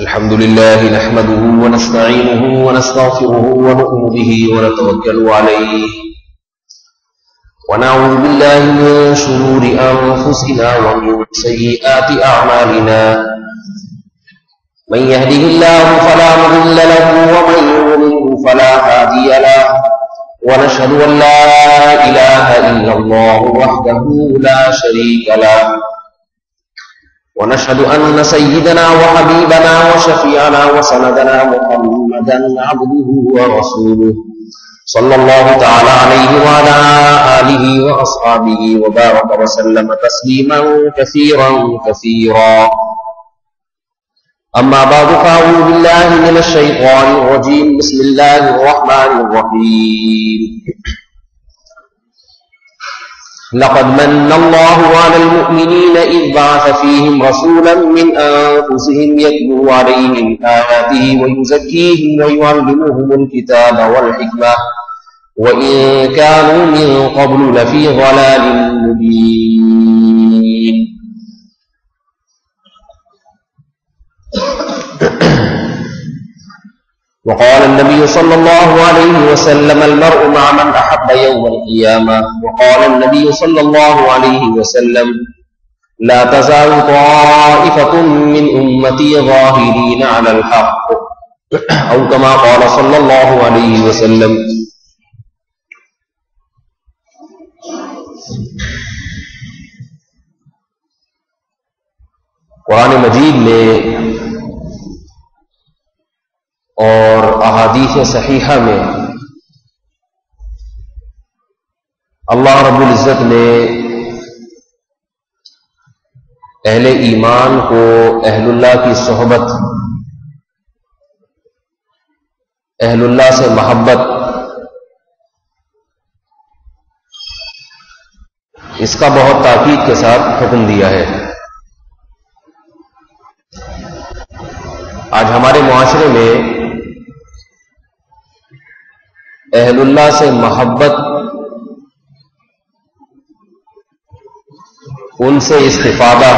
الحمد لله نحمده ونستعينه ونستغفره ونؤمن به ونتوكل عليه ونعوذ بالله من شرور أنفسنا ومن سيئات أعمالنا من يهده الله فلا مضل له ومن يضلل فلا هادي له ونشهد أن لا إله إلا الله وحده لا شريك له ونشهد أن سيدنا وحبيبنا وشفيعنا وسندنا محمدا عبده ورسوله صلى الله تعالى عليه وعلى آله وأصحابه وبارك وسلم تسليما كثيرا كثيرا. أما بعد فأعوذ بالله من الشيطان الرجيم. بسم الله الرحمن الرحيم. لقد من الله على المؤمنين إذ بعث فيهم رسولا من أنفسهم يتلو عليهم آياته ويزكيهم ويعلمهم الكتاب والحكمة وإن كانوا من قبل لفي ضلال مبين. وقال النبي صلى الله عليه وسلم المرء مع من أحب يوم القيامة. وقال النبي صلى الله عليه وسلم لا تزال طائفة من أمتي ظاهرين على الحق أو كما قال صلى الله عليه وسلم. قرآن مجید میں اور احادیث صحیحہ میں اللہ رب العزت نے اہل ایمان کو اہل اللہ کی صحبت، اہل اللہ سے محبت، اس کا بہت تاکید کے ساتھ حکم دیا ہے. آج ہمارے معاشرے میں اہل اللہ سے محبت، ان سے استفادہ،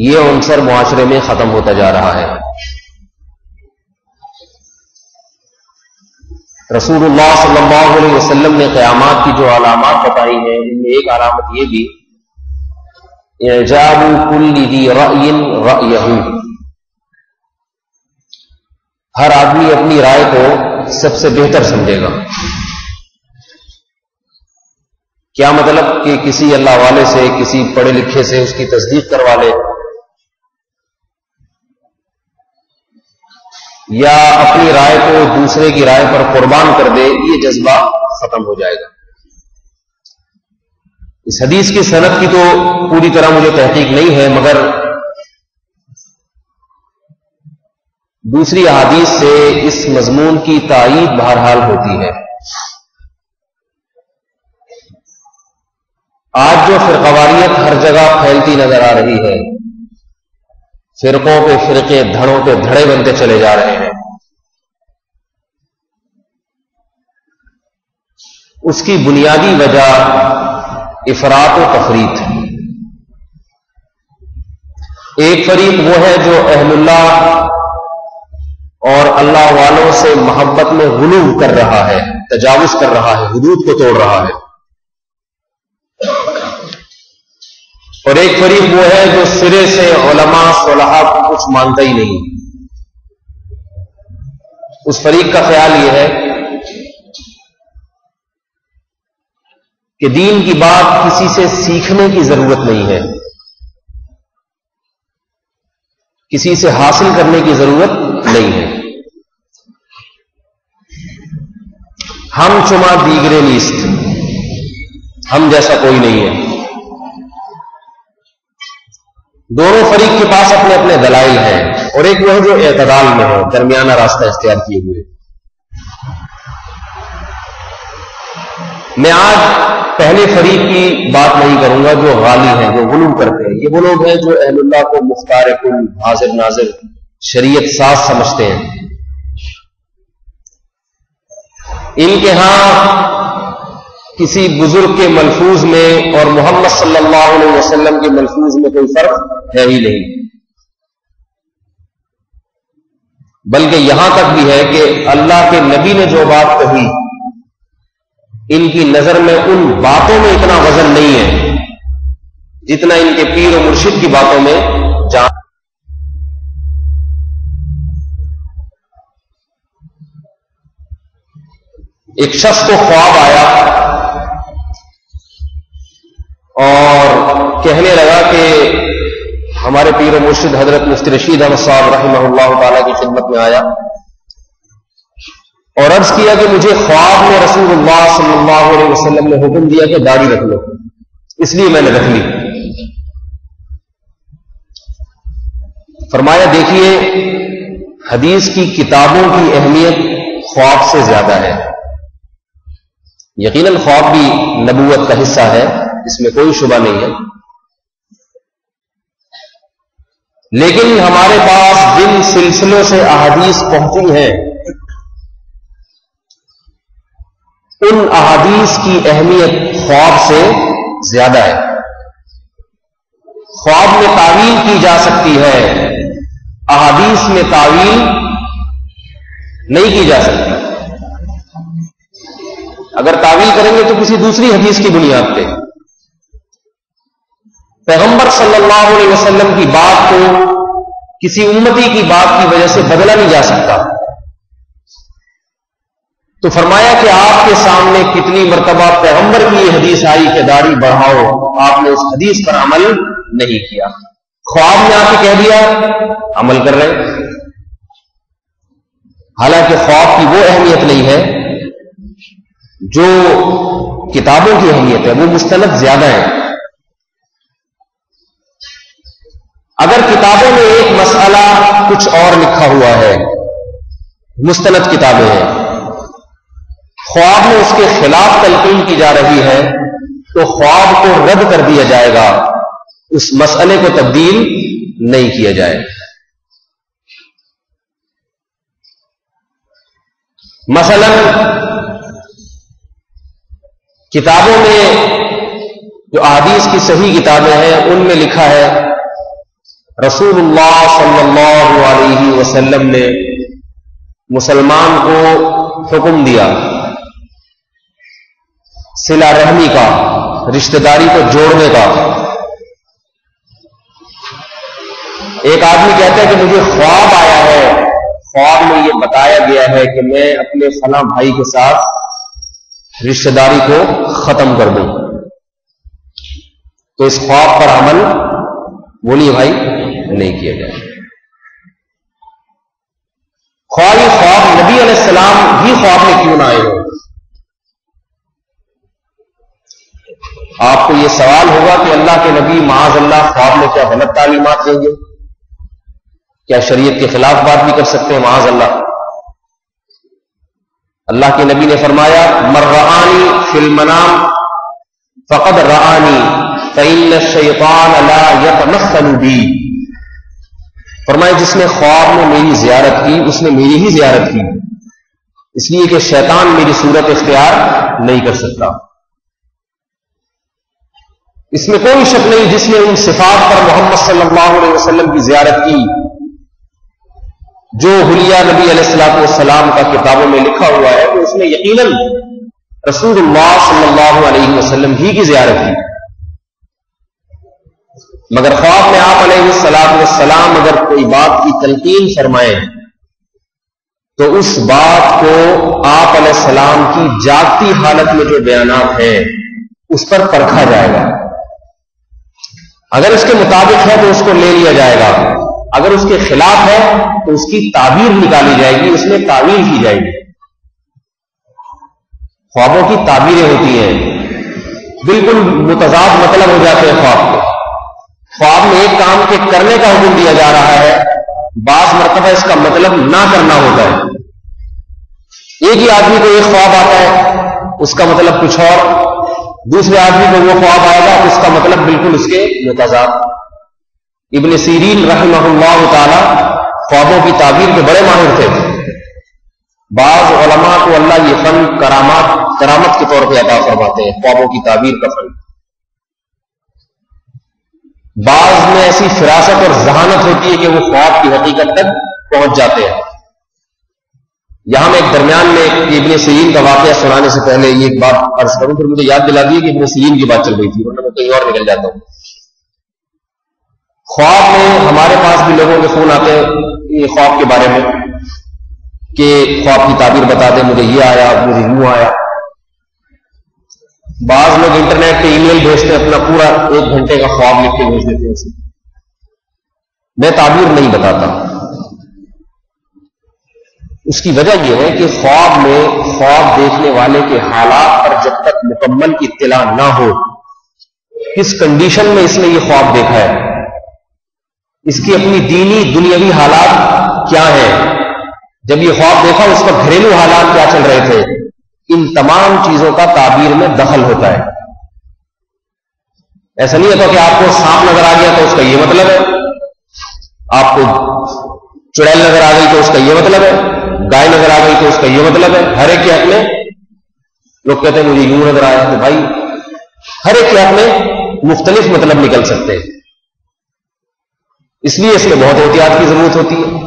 یہ عنصر معاشرے میں ختم ہوتا جا رہا ہے. رسول اللہ صلی اللہ علیہ وسلم نے قیامات کی جو علامات بتائی ہیں، ان میں ایک علامت یہ بھی اعجاب کل ذی رأی رأیہ، ہر آدمی اپنی رائے کو سب سے بہتر سمجھے گا. کیا مطلب کہ کسی اللہ والے سے، کسی پڑھے لکھے سے اس کی تصدیق کروا لے یا اپنی رائے کو دوسرے کی رائے پر قربان کر دے، یہ جذبہ ختم ہو جائے گا. اس حدیث کی سند کی تو پوری طرح مجھے تحقیق نہیں ہے، مگر دوسری احادیث سے اس مضمون کی تائید بہرحال ہوتی ہے. آج جو فرقواریت ہر جگہ پھیلتی نظر آ رہی ہے، فرقوں پہ فرقے، دھڑوں پہ دھڑے بنتے چلے جا رہے ہیں، اس کی بنیادی وجہ افراط و تفریط. ایک فریق وہ ہے جو اہل اللہ اور اللہ والوں سے محبت میں غلو کر رہا ہے، تجاوز کر رہا ہے، حدود کو توڑ رہا ہے. اور ایک فریق وہ ہے جو سرے سے علماء صلحاء کو کچھ مانتا ہی نہیں. اس فریق کا خیال یہ ہے کہ دین کی بات کسی سے سیکھنے کی ضرورت نہیں ہے، کسی سے حاصل کرنے کی ضرورت نہیں ہے. ہم چما دیگرے نیست، ہم جیسا کوئی نہیں ہے. دونوں فریق کے پاس اپنے اپنے دلائل ہیں، اور ایک وہ ہے جو اعتدال میں ہے، درمیانہ راستہ اختیار کیے ہوئے. میں آج پہلے فریق کی بات نہیں کروں گا جو غالی ہیں، جو غلو کرتے ہیں. یہ وہ لوگ ہیں جو اہل اللہ کو مختار کل، حاضر ناظر، شریعت ساز سمجھتے ہیں. ان کے ہاں کسی بزرگ کے ملفوظ میں اور محمد صلی اللہ علیہ وسلم کے ملفوظ میں کوئی فرق ہے ہی نہیں، بلکہ یہاں تک بھی ہے کہ اللہ کے نبی نے جو بات کہی ان کی نظر میں ان باتوں میں اتنا وزن نہیں ہے جتنا ان کے پیر و مرشد کی باتوں میں جان۔ ایک شخص کو خواب آیا اور کہنے لگا کہ ہمارے پیر و مرشد حضرت مفتی رشید احمد صاحب رحمہ اللہ تعالی کی خدمت میں آیا اور عرض کیا کہ مجھے خواب میں رسول اللہ صلی اللہ علیہ وسلم نے حکم دیا کہ داڑھی رکھ لو، اس لیے میں نے رکھ لی۔ فرمایا دیکھیے حدیث کی کتابوں کی اہمیت خواب سے زیادہ ہے۔ یقیناً خواب بھی نبوت کا حصہ ہے، اس میں کوئی شبہ نہیں ہے، لیکن ہمارے پاس جن سلسلوں سے احادیث پہنچی ہیں ان احادیث کی اہمیت خواب سے زیادہ ہے۔ خواب میں تعویل کی جا سکتی ہے، احادیث میں تعویل نہیں کی جا سکتی۔ اگر تعویل کریں گے تو کسی دوسری حدیث کی بنیاد پہ، پیغمبر صلی اللہ علیہ وسلم کی بات کو کسی امتی کی بات کی وجہ سے بدلا نہیں جا سکتا۔ تو فرمایا کہ آپ کے سامنے کتنی مرتبہ پیغمبر کی یہ حدیث آئی کہ داڑھی بڑھاؤ، آپ نے اس حدیث پر عمل نہیں کیا، خواب میں آ کے کہہ دیا عمل کر رہے۔ حالانکہ خواب کی وہ اہمیت نہیں ہے جو کتابوں کی اہمیت ہے، وہ مستند زیادہ ہے۔ اگر کتابوں میں ایک مسئلہ کچھ اور لکھا ہوا ہے، مستند کتابیں ہیں، خواب میں اس کے خلاف تلقین کی جا رہی ہے تو خواب کو رد کر دیا جائے گا، اس مسئلے کو تبدیل نہیں کیا جائے۔ مثلا کتابوں میں جو احادیث کی صحیح کتابیں ہیں ان میں لکھا ہے رسول اللہ صلی اللہ علیہ وسلم نے مسلمان کو حکم دیا صلہ رحمی کا، رشتہ داری کو جوڑنے کا۔ ایک آدمی کہتا ہے کہ مجھے خواب آیا ہے، خواب میں یہ بتایا گیا ہے کہ میں اپنے فلاں بھائی کے ساتھ رشتہ داری کو ختم کر دوں، تو اس خواب پر عمل بولیے بھائی نہیں کیا جائے۔ خواب نبی علیہ السلام بھی خواب میں کیوں نہ آئے ہو؟ آپ کو یہ سوال ہوگا کہ اللہ کے نبی معاذ اللہ خواب میں کیا غلط تعلیمات دیں گے؟ کیا شریعت کے خلاف بات بھی کر سکتے ہیں؟ معاذ اللہ۔ اللہ کے نبی نے فرمایا من رآنی فی المنام فقد رآنی فإن الشیطان لا یتمثل بی۔ فرمایا جس نے خواب میں میری زیارت کی اس نے میری ہی زیارت کی، اس لیے کہ شیطان میری صورت اختیار نہیں کر سکتا۔ اس میں کوئی شک نہیں جس نے ان صفات پر محمد صلی اللہ علیہ وسلم کی زیارت کی جو حلیہ نبی علیہ الصلوۃ والسلام کا کتابوں میں لکھا ہوا ہے، تو اس نے یقیناً رسول اللہ صلی اللہ علیہ وسلم ہی کی زیارت کی۔ مگر خواب میں آپ علیہ الصلوۃ والسلام اگر کوئی بات کی تلقین فرمائیں تو اس بات کو آپ علیہ السلام کی جاگتی حالت میں جو بیانات ہیں اس پر پرکھا جائے گا۔ اگر اس کے مطابق ہے تو اس کو لے لیا جائے گا، اگر اس کے خلاف ہے تو اس کی تعبیر نکالی جائے گی، اس میں تعویل کی جائے گی۔ خوابوں کی تعبیریں ہوتی ہیں، بالکل متضاد مطلب ہو جاتے ہیں خواب کے۔ خواب میں ایک کام کے کرنے کا حکم دیا جا رہا ہے، بعض مرتبہ اس کا مطلب نہ کرنا ہوتا ہے۔ ایک ہی آدمی کو ایک خواب آتا ہے، اس کا مطلب کچھ اور، دوسرے آدمی کو وہ خواب آئے گا اس کا مطلب بالکل اس کے متضاد۔ ابن سیرین رحمہ اللہ تعالی خوابوں کی تعبیر کے بڑے ماہر تھے۔ بعض علماء کو اللہ یہ فن کرامت کے طور پہ عطا فرماتے ہیں، خوابوں کی تعبیر کا فن۔ بعض میں ایسی فراست اور ذہانت ہوتی ہے کہ وہ خواب کی حقیقت تک پہنچ جاتے ہیں. یہاں میں ایک درمیان میں ابن سیرین کا واقعہ سنانے سے پہلے یہ ایک بات عرض کروں، پھر مجھے یاد دلا دی کہ ابن سیرین کی بات چل رہی تھی، ورنہ میں کہیں اور نکل جاتا ہوں. خواب میں ہمارے پاس بھی لوگوں کے فون آتے ہیں یہ خواب کے بارے میں کہ خواب کی تعبیر بتا دیں، مجھے یہ آیا، مجھے یوں آیا. بعض لوگ انٹرنیٹ پہ ای میل بھیجتے ہیں، اپنا پورا 1 گھنٹے کا خواب لکھ کے بھیج دیتے ہیں اسے. میں تعبیر نہیں بتاتا. اس کی وجہ یہ ہے کہ خواب میں خواب دیکھنے والے کے حالات پر جب تک مکمل اطلاع نہ ہو، کس کنڈیشن میں اس نے یہ خواب دیکھا ہے، اس کی اپنی دینی دنیاوی حالات کیا ہیں، جب یہ خواب دیکھا اس کا گھریلو حالات کیا چل رہے تھے، ان تمام چیزوں کا تعبیر میں دخل ہوتا ہے. ایسا نہیں ہوتا کہ آپ کو سانپ نظر آ گیا تو اس کا یہ مطلب ہے، آپ کو چڑیل نظر آ گئی تو اس کا یہ مطلب ہے، گائے نظر آ گئی تو اس کا یہ مطلب ہے. ہر ایک کے حق میں لوگ کہتے ہیں مجھے یوں نظر آیا، تو بھائی ہر ایک کے حق میں مختلف مطلب نکل سکتے ہیں. اس لیے اس میں بہت احتیاط کی ضرورت ہوتی ہے.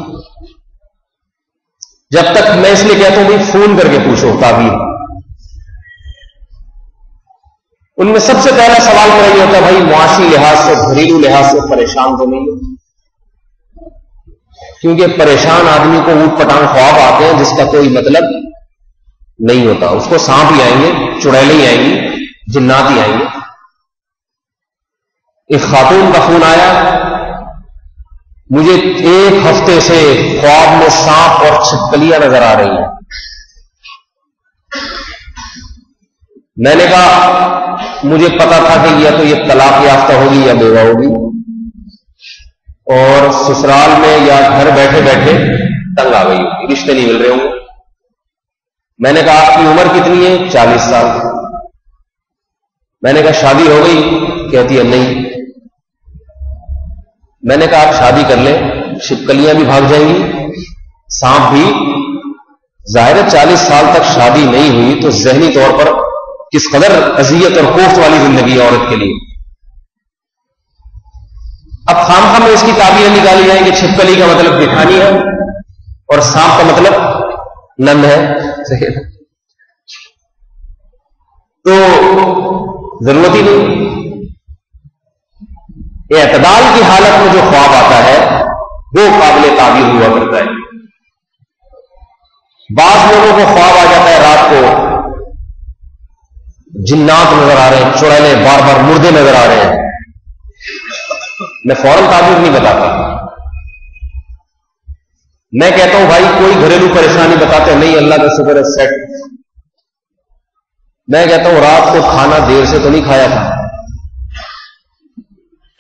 جب تک میں اس لیے کہتا ہوں بھائی فون کر کے پوچھو تعبیر. ان میں سب سے پہلا سوال میرا یہ ہوتا ہے بھائی معاشی لحاظ سے، گھریلو لحاظ سے پریشان تو نہیں ہے؟ کیونکہ پریشان آدمی کو اوٹ پٹانگ خواب آتے ہیں جس کا کوئی مطلب نہیں ہوتا. اس کو سانپ ہی آئیں گے، چڑیلیں ہی آئیں گی، جنات ہی آئیں گے. ایک خاتون کا فون آیا، مجھے 1 ہفتے سے خواب میں سانپ اور چھپکلیاں نظر آ رہی ہیں. میں نے کہا مجھے پتا تھا کہ یا تو یہ طلاق یافتہ ہوگی یا بیوہ ہوگی، اور سسرال میں یا گھر بیٹھے بیٹھے تنگ آ گئی ہوگی، رشتے نہیں مل رہے ہوں گے. میں نے کہا آپ کی عمر کتنی ہے؟ 40 سال. میں نے کہا شادی ہو گئی؟ کہتی ہے نہیں. میں نے کہا آپ شادی کر لیں، چھپکلیاں بھی بھاگ جائیں گی، سانپ بھی. ظاہر ہے 40 سال تک شادی نہیں ہوئی تو ذہنی طور پر کس قدر اذیت اور کوفت والی زندگی ہے عورت کے لیے. اب خامخواہ میں اس کی تعبیریں نکالی جائیں کہ چھپکلی کا مطلب دکھانی ہے اور سانپ کا مطلب نم ہے. تو ضرورت ہی نہیں. اعتدال کی حالت میں جو خواب آتا ہے وہ قابل تعبیر ہوا کرتا ہے. بعض لوگوں کو خواب آ جاتا ہے رات کو جنات نظر آ رہے ہیں، چڑیلیں بار بار مردے نظر آ رہے ہیں. میں فوراً تعبیر نہیں بتاتا. میں کہتا ہوں بھائی کوئی گھریلو پریشانی بتاتے نہیں، اللہ کا شکر ہے سیٹ. میں کہتا ہوں رات کو کھانا دیر سے تو نہیں کھایا تھا،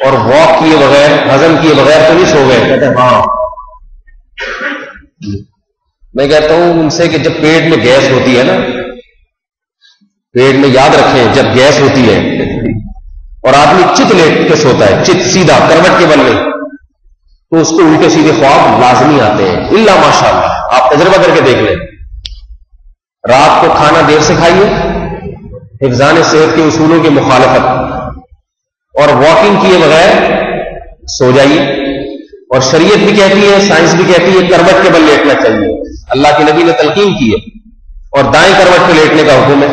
اور واک کیے بغیر، ہضم کیے بغیر تو نہیں سو گئے؟ کہتے ہیں ہاں. میں کہتا ہوں ان سے کہ جب پیٹ میں گیس ہوتی ہے نا، پیٹ میں یاد رکھیں جب گیس ہوتی ہے اور آدمی چت لیٹ کے سوتا ہے، چت سیدھا کروٹ کے بل میں، تو اس کو الٹے سیدھے خواب لازمی آتے ہیں، الا ماشاءاللہ. آپ تجربہ کر کے دیکھ لیں. رات کو کھانا دیر سے کھائیے، حفظان صحت کے اصولوں کی مخالفت، اور واکنگ کیے بغیر سو جائیے. اور شریعت بھی کہتی ہے، سائنس بھی کہتی ہے کروٹ کے بل لیٹنا چاہیے. اللہ کے نبی نے تلقین کی ہے، اور دائیں کروٹ پہ لیٹنے کا حکم ہے.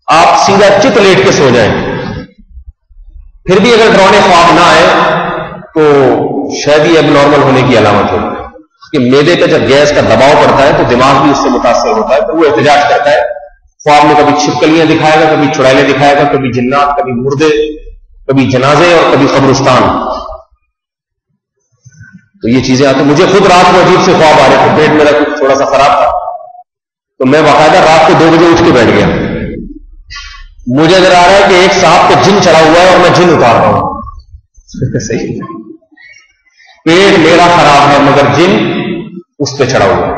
آپ سیدھا چت لیٹ کے سو جائیں. پھر بھی اگر ڈراؤنے خواب نہ آئے تو شاید ہی اب نارمل ہونے کی علامت ہوتی ہے کہ معدے پہ جب گیس کا دباؤ پڑتا ہے تو دماغ بھی اس سے متاثر ہوتا ہے، تو وہ احتجاج کرتا ہے. خواب میں کبھی چھپکلیاں دکھائے گا، کبھی چڑیلیں دکھائے گا، کبھی جنات، کبھی مردے، کبھی جنازے، اور کبھی قبرستان. تو یہ چیزیں آتی. مجھے خود رات کو عجیب سے خواب آ رہے تھے، پیٹ میرا کچھ تھوڑا سا خراب تھا، تو میں باقاعدہ رات کو 2 بجے اٹھ کے بیٹھ گیا. مجھے نظر آ رہا ہے کہ ایک سانپ پہ جن چڑھا ہوا ہے اور میں جن اتار رہا ہوں. صحیح. پیٹ میرا خراب ہے مگر جن اس پہ چڑھا ہوا ہے.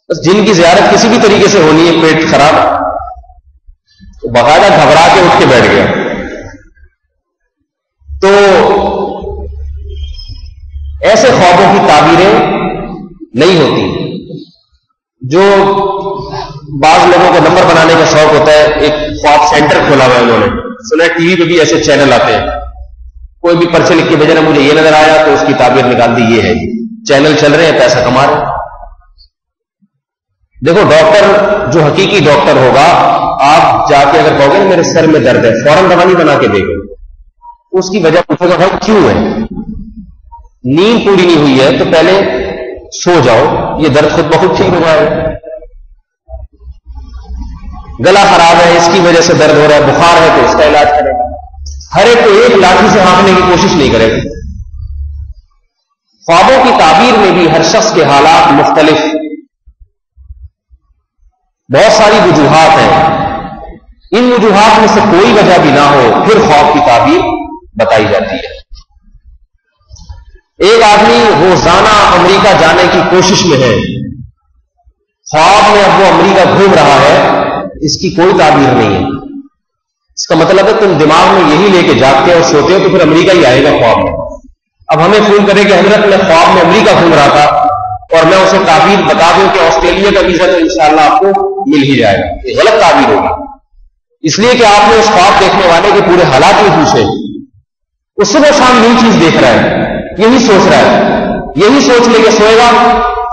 بس جن کی زیارت کسی بھی طریقے سے ہونی ہے، پیٹ خراب، تو باقاعدہ گھبرا کے اٹھ کے بیٹھ گیا. تو ایسے خوابوں کی تعبیریں نہیں ہوتی. جو بعض لوگوں کو نمبر بنانے کا شوق ہوتا ہے، ایک خواب سینٹر کھولا ہوا ہے انہوں نے، سنا ٹی وی پہ بھی ایسے چینل آتے ہیں، کوئی بھی پرچے لکھ کے بھیجنا مجھے یہ نظر آیا تو اس کی تعبیر نکال دی، یہ ہے چینل چل رہے ہیں، پیسہ کما رہے ہیں۔ دیکھو ڈاکٹر جو حقیقی ڈاکٹر ہوگا، آپ جا کے اگر کہو گے میرے سر میں درد ہے، فوراً دوا نہیں بنا کے دے گا، اس کی وجہ پوچھے گا بھائی کیوں ہے، نیند پوری نہیں ہوئی ہے تو پہلے سو جاؤ، یہ درد خود بخود ٹھیک ہو جائے گا۔ گلا خراب ہے اس کی وجہ سے درد ہو رہا ہے، بخار ہے تو اس کا علاج کرے گا، ہر ایک کو ایک لاٹھی سے ہانکنے کی کوشش نہیں کرے گا۔ خوابوں کی تعبیر میں بھی ہر شخص کے حالات مختلف، بہت ساری وجوہات ہیں، ان وجوہات میں سے کوئی وجہ بھی نہ ہو پھر خواب کی تعبیر بتائی جاتی ہے۔ ایک آدمی روزانہ امریکہ جانے کی کوشش میں ہے، خواب میں اب وہ امریکہ گھوم رہا ہے، اس کی کوئی تعبیر نہیں ہے۔ اس کا مطلب ہے تم دماغ میں یہی لے کے جاگتے اور سوتے ہو تو پھر امریکہ ہی آئے گا خواب میں۔ اب ہمیں فون کرے کہ حضرت میں خواب میں امریکہ گھوم رہا تھا اور میں اسے تعبیر بتا دوں کہ آسٹریلیا کا ویزا تو انشاءاللہ آپ کو مل ہی جائے گا، یہ غلط تعبیر ہوگی، اس لیے کہ آپ نے اس خواب دیکھنے والے کے پورے حالات ہی پوچھے، اس صبح شام یہی چیز دیکھ رہا ہے، یہی سوچ رہا ہے، یہی سوچ لے کے سوئے گا،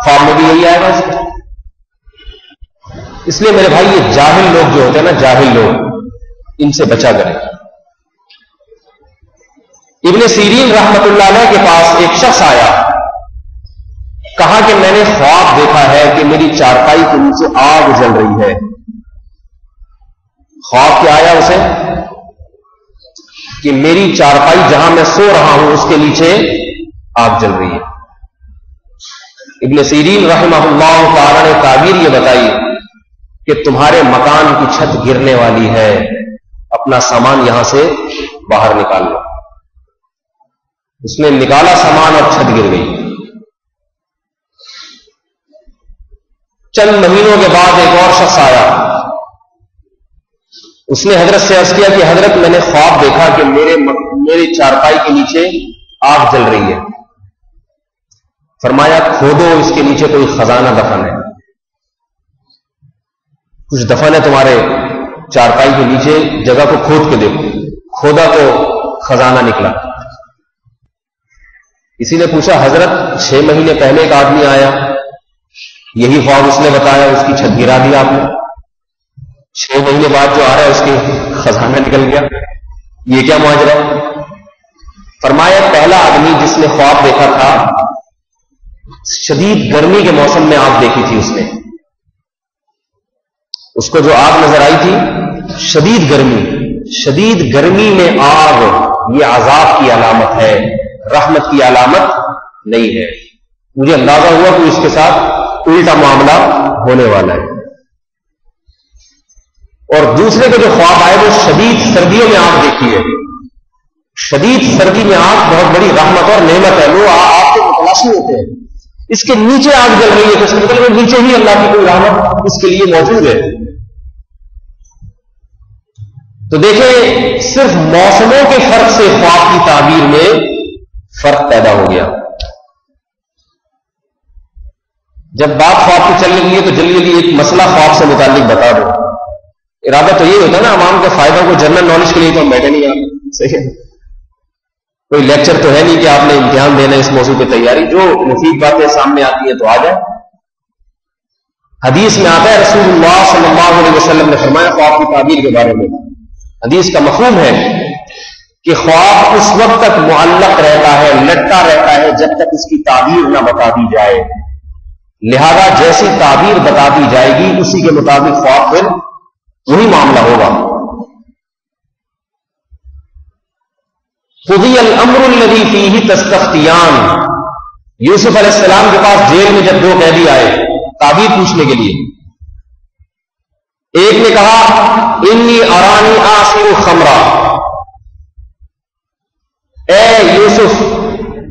خواب میں بھی یہی آئے گا۔ اس لیے میرے بھائی یہ جاہل لوگ جو ہوتے ہیں نا، جاہل لوگ، ان سے بچا کریں۔ ابن سیرین رحمت اللہ علیہ کے پاس ایک شخص آیا، کہا کہ میں نے خواب دیکھا ہے کہ میری چارپائی کے نیچے آگ جل رہی ہے۔ خواب کیا آیا اسے کہ میری چارپائی جہاں میں سو رہا ہوں اس کے نیچے آگ جل رہی ہے۔ ابن سیرین رحمہ اللہ تعالی نے تعبیر یہ بتائی کہ تمہارے مکان کی چھت گرنے والی ہے، اپنا سامان یہاں سے باہر نکال لو۔ اس نے نکالا سامان اور چھت گر گئی۔ چند مہینوں کے بعد ایک اور شخص آیا، اس نے حضرت سے عرض کیا کہ حضرت میں نے خواب دیکھا کہ میری چارپائی کے نیچے آگ جل رہی ہے۔ فرمایا کھودو، اس کے نیچے کوئی خزانہ دفن ہے، کچھ دفن ہے تمہارے چارپائی کے نیچے، جگہ کو کھود کے دیکھو۔ کھودا تو خزانہ نکلا۔ کسی نے پوچھا حضرت 6 مہینے پہلے ایک آدمی آیا، یہی خواب اس نے بتایا، اس کی چھت گرا دیا آپ نے، 6 مہینے بعد جو آ رہا ہے اس کے خزانہ نکل گیا، یہ کیا ماجرا ہے؟ فرمایا پہلا آدمی جس نے خواب دیکھا تھا، شدید گرمی کے موسم میں آگ دیکھی تھی، اس کو جو آگ نظر آئی تھی شدید گرمی میں آگ، یہ عذاب کی علامت ہے، رحمت کی علامت نہیں ہے۔ مجھے اندازہ ہوا کہ اس کے ساتھ الٹا معاملہ ہونے والا ہے۔ اور دوسرے کے جو خواب آئے وہ شدید سردیوں میں آگ دیکھی ہے۔ شدید سردی میں آگ بہت بڑی رحمت اور نعمت ہے، وہ آگ کے متلاشی ہوتے ہیں۔ اس کے نیچے آگ جل رہی ہے تو اس کے مطلب نیچے ہی اللہ کی کوئی رحمت اس کے لیے موجود ہے۔ تو دیکھیں صرف موسموں کے فرق سے خواب کی تعبیر میں فرق پیدا ہو گیا۔ جب بات خواب کی چل رہی ہے تو جلدی ایک مسئلہ خواب سے متعلق بتا دو۔ ارادہ تو یہ ہوتا ہے نا عوام کے فائدوں کو، جنرل نالج کے لیے تو ہم بیٹھے نہیں ہیں، صحیح ہے، کوئی لیکچر تو ہے نہیں کہ آپ نے امتحان دینا اس موضوع پہ تیاری، جو مفید باتیں سامنے آتی ہیں تو آ جائے۔ حدیث میں آتا ہے رسول اللہ صلی اللہ علیہ وسلم نے فرمایا خواب کی تعبیر کے بارے میں، حدیث کا مفہوم ہے کہ خواب اس وقت تک معلق رہتا ہے، لٹکا رہتا ہے جب تک اس کی تعبیر نہ بتا دی جائے، لہذا جیسی تعبیر بتا دی جائے گی اسی کے مطابق خواب پھر وہی معاملہ ہوگا۔ قضی الامر الذی فیہ تستفتیان، یوسف علیہ السلام کے پاس جیل میں جب 2 قیدی آئے تعبیر پوچھنے کے لیے، ایک نے کہا انی ارانی آصر خمرا، اے یوسف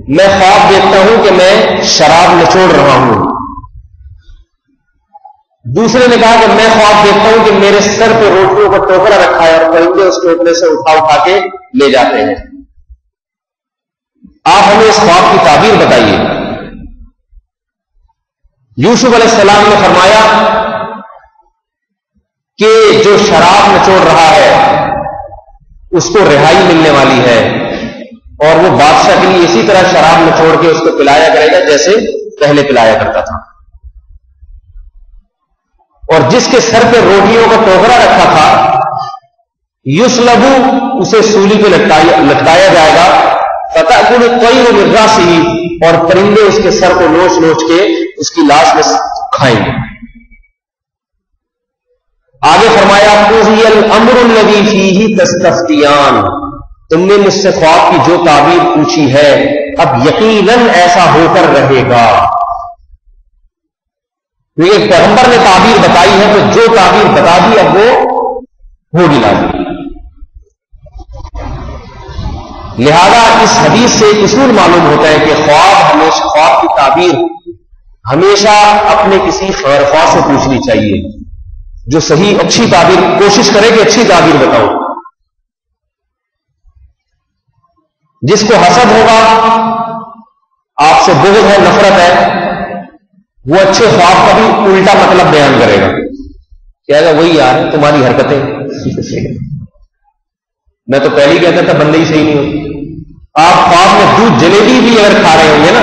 میں خواب دیکھتا ہوں کہ میں شراب نچوڑ رہا ہوں۔ دوسرے نے کہا کہ میں خواب دیکھتا ہوں کہ میرے سر پہ روٹیوں کا ٹوکرا رکھا ہے اور پرندے اس ٹوکرے سے اٹھا کے لے جاتے ہیں، آپ ہمیں اس خواب کی تعبیر بتائیے۔ یوسف علیہ السلام نے فرمایا کہ جو شراب نچوڑ رہا ہے اس کو رہائی ملنے والی ہے اور وہ بادشاہ کے لیے اسی طرح شراب نچوڑ کے اس کو پلایا کرے گا جیسے پہلے پلایا کرتا تھا. اور جس کے سر پہ روٹیوں کا ٹوکرا رکھا تھا یسلبو اسے سولی پہ لٹکایا جائے گا. فتأکل الطیر من راسہ اور پرندے اس کے سر کو نوچ نوچ کے اس کی لاش میں کھائیں گے. آگے فرمایا قضی الامر الذی فیہ تستفتیان تم نے مجھ سے خواب کی جو تعبیر پوچھی ہے اب یقیناً ایسا ہو کر رہے گا. ایک پیغمبر نے تعبیر بتائی ہے تو جو تعبیر بتا دی اب وہ ہوگی لازم. لہذا اس حدیث سے ایک اصول معلوم ہوتا ہے کہ خواب کی تعبیر ہمیشہ اپنے کسی خیرخواہ سے پوچھنی چاہیے جو صحیح اچھی تعبیر کوشش کرے کہ اچھی تعبیر بتاؤ. جس کو حسد ہوگا آپ سے بغض ہے نفرت ہے وہ اچھے خواب کا بھی الٹا مطلب بیان کرے گا. کہے گا وہی یار تمہاری حرکتیں میں تو پہلے ہی کہتا تھا بندے ہی صحیح نہیں ہوتی. آپ خواب میں دودھ جلیبی بھی اگر کھا رہے ہوں گے نا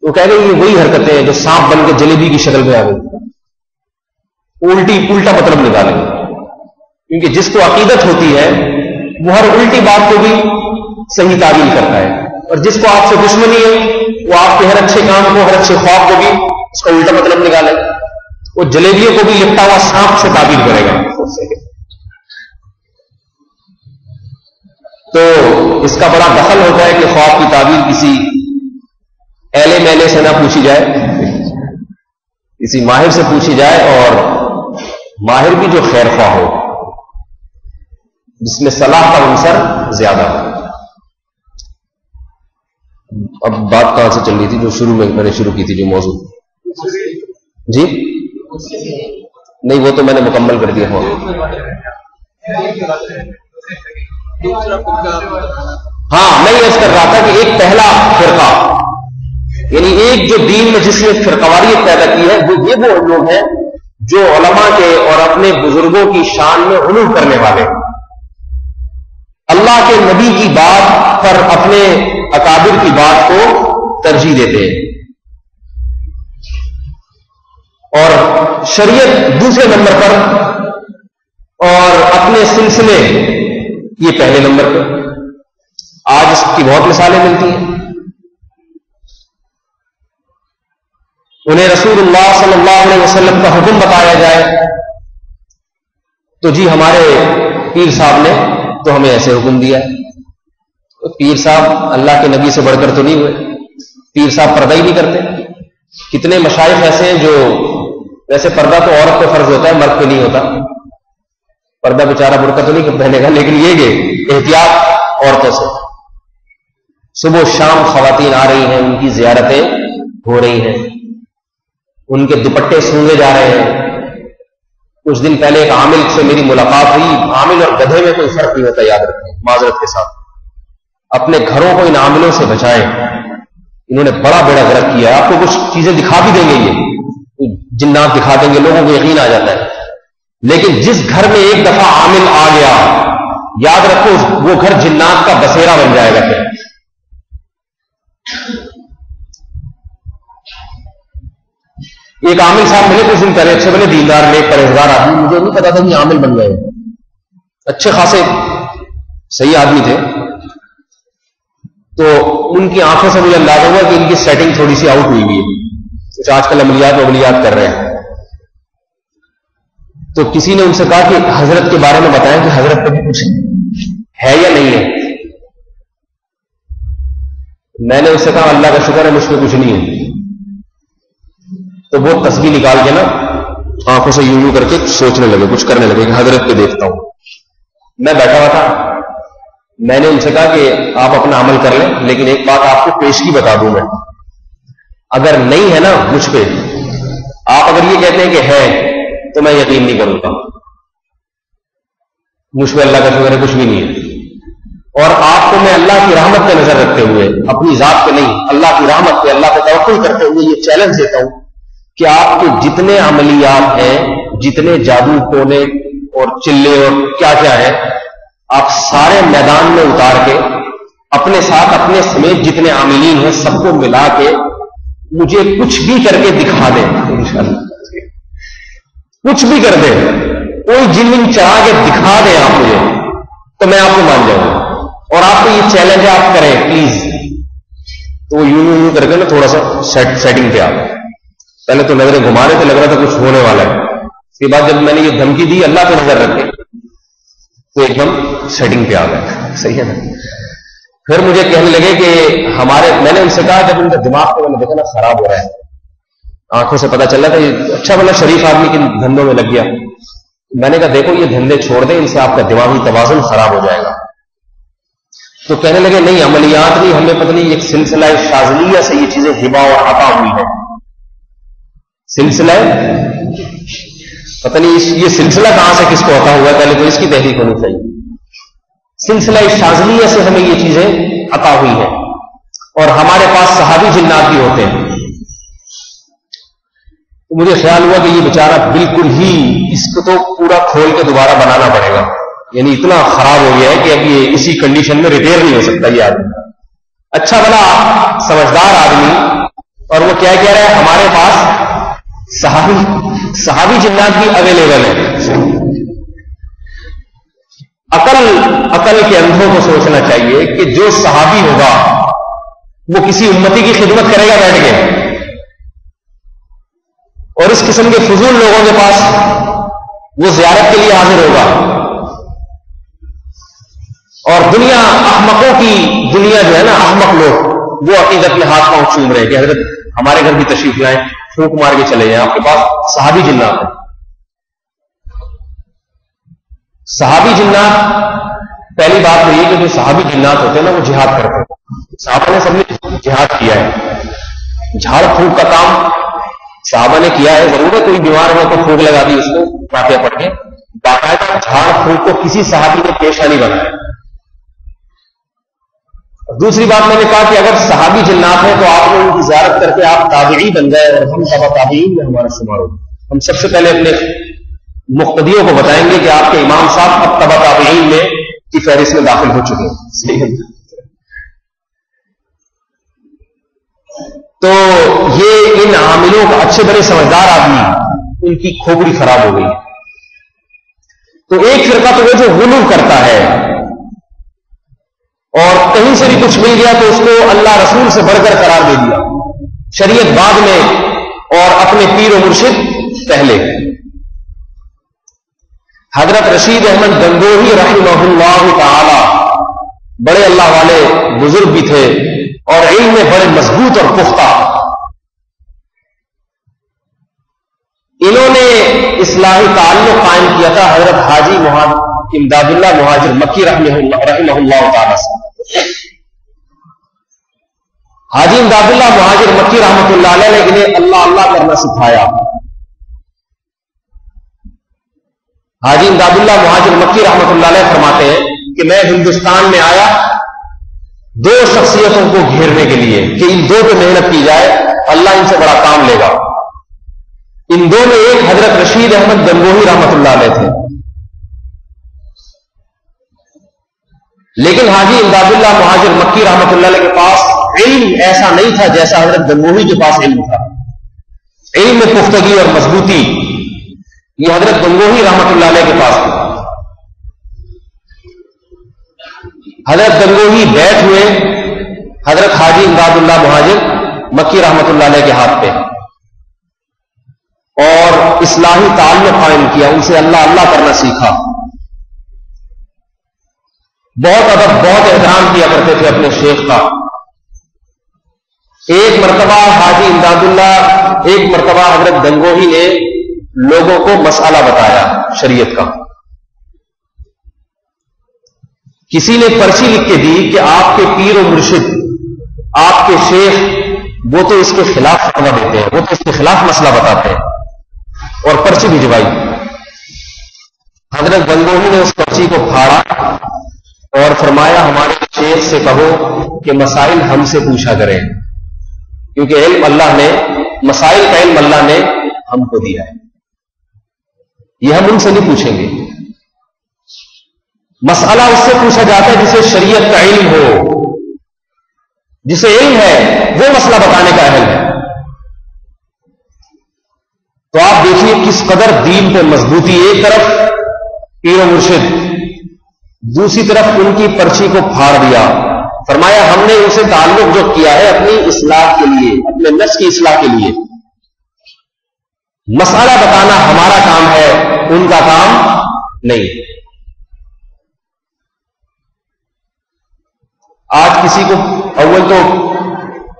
تو کہہ گے یہ وہی حرکتیں ہیں جو سانپ بن کے جلیبی کی شکل میں آ گئی. الٹا مطلب نکالیں گے کیونکہ جس کو عقیدت ہوتی ہے وہ ہر الٹی بات کو بھی صحیح تعبیر کرتا ہے اور جس کو آپ سے دشمنی ہے وہ آپ کے ہر اچھے کام کو ہر اچھے خواب کو بھی اس کا الٹا مطلب نکالے. وہ جلیبیوں کو بھی لپٹا ہوا سانپ سے تعبیر کرے گا. تو اس کا بڑا دخل ہوتا ہے کہ خواب کی تعبیر کسی ایلے میلے سے نہ پوچھی جائے کسی ماہر سے پوچھی جائے اور ماہر بھی جو خیر خواہ ہو جس میں صلاح کا عنصر زیادہ ہو. اب بات کہاں سے چل رہی تھی جو شروع میں نے شروع کی تھی جو موضوع جی نہیں وہ تو میں نے مکمل کر دیا. ہاں میں یہ کر رہا تھا کہ ایک پہلا فرقہ یعنی ایک جو دین میں جس نے فرقواریت پیدا کی ہے وہ لوگ ہیں جو علماء کے اور اپنے بزرگوں کی شان میں غلو کرنے والے اللہ کے نبی کی بات پر اپنے اکابر کی بات کو ترجیح دیتے ہیں اور شریعت دوسرے نمبر پر اور اپنے سلسلے یہ پہلے نمبر پہ. آج اس کی بہت مثالیں ملتی ہیں. انہیں رسول اللہ صلی اللہ علیہ وسلم کا حکم بتایا جائے تو جی ہمارے پیر صاحب نے تو ہمیں ایسے حکم دیا ہے. تو پیر صاحب اللہ کے نبی سے بڑھ کر تو نہیں ہوئے. پیر صاحب پردہ ہی نہیں کرتے. کتنے مشائخ ایسے ہیں جو ویسے پردہ تو عورت پہ فرض ہوتا ہے مرد پہ نہیں ہوتا. پردہ بیچارہ برقع تو نہیں پہنے گا لیکن یہ کہ احتیاط عورتوں سے. صبح و شام خواتین آ رہی ہیں ان کی زیارتیں ہو رہی ہیں ان کے دوپٹے سونگے جا رہے ہیں. کچھ دن پہلے ایک عامل سے میری ملاقات ہوئی. عامل اور گدھے میں کوئی فرق نہیں ہوتا یاد رکھیں معذرت کے ساتھ. اپنے گھروں کو ان عاملوں سے بچائیں. انہوں نے بڑا بڑا غلط کیا. آپ کو کچھ چیزیں دکھا بھی دیں گے یہ جنات دکھا دیں گے لوگوں کو یقین آ جاتا ہے لیکن جس گھر میں ایک دفعہ عامل آ گیا یاد رکھو وہ گھر جنات کا بسیرا بن جائے گا. ایک عامل صاحب ملے کچھ دن پہلے اچھے بنے دیندار نیک پرہیزگار آدمی. مجھے نہیں پتا تھا کہ عامل بن گئے اچھے خاصے صحیح آدمی تھے. تو ان کی آنکھوں سے مجھے اندازہ ہوا کہ ان کی سیٹنگ تھوڑی سی آؤٹ ہوئی ہوئی ہے. کچھ آج کل عملیات کر رہے ہیں. تو کسی نے ان سے کہا کہ حضرت کے بارے میں بتائیں کہ حضرت پہ کچھ ہے یا نہیں ہے. میں نے اس سے کہا اللہ کا شکر ہے مجھ پہ کچھ نہیں ہے. تو وہ تصویر نکال کے نا آنکھوں سے یوں کر کے سوچنے لگے کچھ کرنے لگے کہ حضرت پہ دیکھتا ہوں. میں بیٹھا ہوا تھا. میں نے ان سے کہا کہ آپ اپنا عمل کر لیں لیکن ایک بات آپ کو پیشگی بتا دوں میں اگر نہیں ہے نا مجھ پہ آپ اگر یہ کہتے ہیں کہ ہے تو میں یقین نہیں کروں گا. مجھ پہ اللہ کا شکر ہے کچھ بھی نہیں ہے. اور آپ کو میں اللہ کی رحمت پہ نظر رکھتے ہوئے اپنی ذات پہ نہیں اللہ کی رحمت پہ اللہ پہ توکل کرتے ہوئے یہ چیلنج دیتا ہوں کہ آپ کے جتنے عملیات ہیں جتنے جادو ٹونے اور چلے اور کیا کیا ہے آپ سارے میدان میں اتار کے اپنے ساتھ اپنے سمیت جتنے عاملین ہیں سب کو ملا کے مجھے کچھ بھی کر کے دکھا دیں انشاءاللہ، کچھ بھی کر دیں، کوئی جن چڑھا کے دکھا دیں آپ مجھے تو میں آپ کو مان جاؤں گا، اور آپ کو یہ چیلنج آپ کریں پلیز. تو وہ یوں کر کے نا تھوڑا سا سیٹنگ پہ آ گئے. پہلے تو نظریں گھما رہے تھے، لگ رہا تھا کچھ ہونے والا ہے. اس کے بعد جب میں نے یہ دھمکی دی اللہ پہ نظر رکھے تو ایک دم سیٹنگ پہ آ گئے. صحیح ہے نا. پھر مجھے کہنے لگے کہ میں نے ان سے کہا جب ان کا دماغ کو میں نے دیکھا نا خراب ہو رہا ہے، آنکھوں سے پتا چل رہا تھا یہ اچھا بنا شریف آدمی کے دھندوں میں لگ گیا. میں نے کہا دیکھو یہ دھندے چھوڑ دیں، ان سے آپ کا دماغی توازن خراب ہو جائے گا. تو کہنے لگے نہیں عملیات نہیں، ہمیں پتہ نہیں ایک سلسلہ شاذلیہ سے یہ چیزیں ہبا اور عطا ہوئی ہے. سلسلہ پتہ نہیں یہ سلسلہ کہاں سے کس کو عطا ہوا ہے، پہلے تو اس کی تحقیق ہونی چاہیے. سلسلہ شاذلیہ سے ہمیں یہ چیزیں عطا ہوئی ہیں، اور ہمارے پاس صحابی جنات بھی ہوتے ہیں. تو مجھے خیال ہوا کہ یہ بیچارہ بالکل ہی اس کو تو پورا کھول کے دوبارہ بنانا پڑے گا، یعنی اتنا خراب ہو گیا ہے کہ اب یہ اسی کنڈیشن میں ریپیئر نہیں ہو سکتا. یہ آدمی اچھا بنا سمجھدار آدمی، اور وہ کیا کہہ رہا ہے ہمارے پاس صحابی جنات بھی اویلیبل ہے. عقل کے اندھوں کو سوچنا چاہیے کہ جو صحابی ہوگا وہ کسی امتی کی خدمت کرے گا بیٹھ کے، اور اس قسم کے فضول لوگوں کے پاس وہ زیارت کے لیے حاضر ہوگا. اور دنیا احمقوں کی دنیا جو ہے نا، احمق لوگ وہ عقیدت میں ہاتھ پاؤں چوم رہے کہ حضرت ہمارے گھر بھی تشریف لائیں، پھونک مار کے چلے جائیں، آپ کے پاس صحابی جنات ہیں. صحابی جنات پہلی بات تو یہ کہ جو صحابی جنات ہوتے ہیں نا وہ جہاد کرتے ہیں. صحابہ نے سب نے جہاد کیا ہے، جھاڑ پھونک کا کام صحابہ نے کیا ہے. ضرور ہے کوئی بیمار ہو تو پھونک لگا دی اس کو فاتحہ پڑھ کے، باقاعدہ جھاڑ پھونک کو کسی صحابی نے پیشہ نہیں بنایا. دوسری بات میں نے کہا کہ اگر صحابی جنات ہیں تو آپ لوگوں کی زیارت کر کے آپ تابعی بن گئے اور ہم تبع تابعین میں ہمارا شمار ہو. ہم سب سے پہلے اپنے مقتدیوں کو بتائیں گے کہ آپ کے امام صاحب اب تبع تابعین میں کی فہرست میں داخل ہو چکے ہیں. صحیح ہے. تو یہ ان عاملوں کا اچھے بڑے سمجھدار آدمی ان کی کھوپڑی خراب ہو گئی. تو ایک فرقہ تو وہ جو غلو کرتا ہے اور کہیں سے بھی کچھ مل گیا تو اس کو اللہ رسول سے بڑھ کر قرار دے دیا، شریعت بعد میں اور اپنے پیر و مرشد پہلے. حضرت رشید احمد گنگوہی رحمہ اللہ تعالی بڑے اللہ والے بزرگ بھی تھے اور علم میں بڑے مضبوط اور پختہ. انہوں نے اصلاحی تعلق قائم کیا تھا حضرت حاجی امداد اللہ مہاجر مکی رحمہ اللہ تعالی سے. حاجی امداد اللہ مہاجر مکی رحمۃ اللہ علیہ نے انہیں اللہ اللہ کرنا سکھایا. حاجی امداد اللہ مہاجر مکی رحمۃ اللہ علیہ فرماتے ہیں کہ میں ہندوستان میں آیا دو شخصیتوں کو گھیرنے کے لیے کہ ان دو پہ محنت کی جائے، اللہ ان سے بڑا کام لے گا. ان دو میں ایک حضرت رشید احمد گنگوہی رحمۃ اللہ علیہ تھے، لیکن حاجی امداد اللہ مہاجر مکی رحمۃ اللہ علیہ کے پاس علم ایسا نہیں تھا جیسا حضرت گنگوہی کے پاس علم تھا. علم میں پختگی اور مضبوطی یہ حضرت گنگوہی رحمۃ اللہ علیہ کے پاس تھی. حضرت گنگوہی بیٹھ ہوئے حضرت حاجی امداد اللہ مہاجر مکی رحمۃ اللہ علیہ کے ہاتھ پہ اور اصلاحی تعلق قائم کیا، ان سے اللہ اللہ کرنا سیکھا. بہت ادب بہت احترام کیا کرتے تھے اپنے شیخ کا. ایک مرتبہ حاجی امداد اللہ ایک مرتبہ حضرت گنگوہی نے لوگوں کو مسئلہ بتایا شریعت کا. کسی نے پرچی لکھ کے دی کہ آپ کے پیر و مرشد آپ کے شیخ وہ تو اس کے خلاف فتویٰ دیتے ہیں، وہ تو اس کے خلاف مسئلہ بتاتے ہیں، اور پرچی بھجوائی. حضرت گنگوہی نے اس پرچی کو پھاڑا اور فرمایا ہمارے شیخ سے کہو کہ مسائل ہم سے پوچھا کریں، کیونکہ علم اللہ نے مسائل کا علم اللہ نے ہم کو دیا ہے، یہ ہم ان سے نہیں پوچھیں گے. مسئلہ اس سے پوچھا جاتا ہے جسے شریعت کا علم ہو، جسے علم ہے وہ مسئلہ بتانے کا اہل ہے. تو آپ دیکھیے کس قدر دین پہ مضبوطی. ایک طرف پیر و مرشد، دوسری طرف ان کی پرچی کو پھاڑ دیا. فرمایا ہم نے ان سے تعلق جو کیا ہے اپنی اصلاح کے لیے، اپنے نفس کی اصلاح کے لیے. مسئلہ بتانا ہمارا کام ہے، ان کا کام نہیں. آج کسی کو اول تو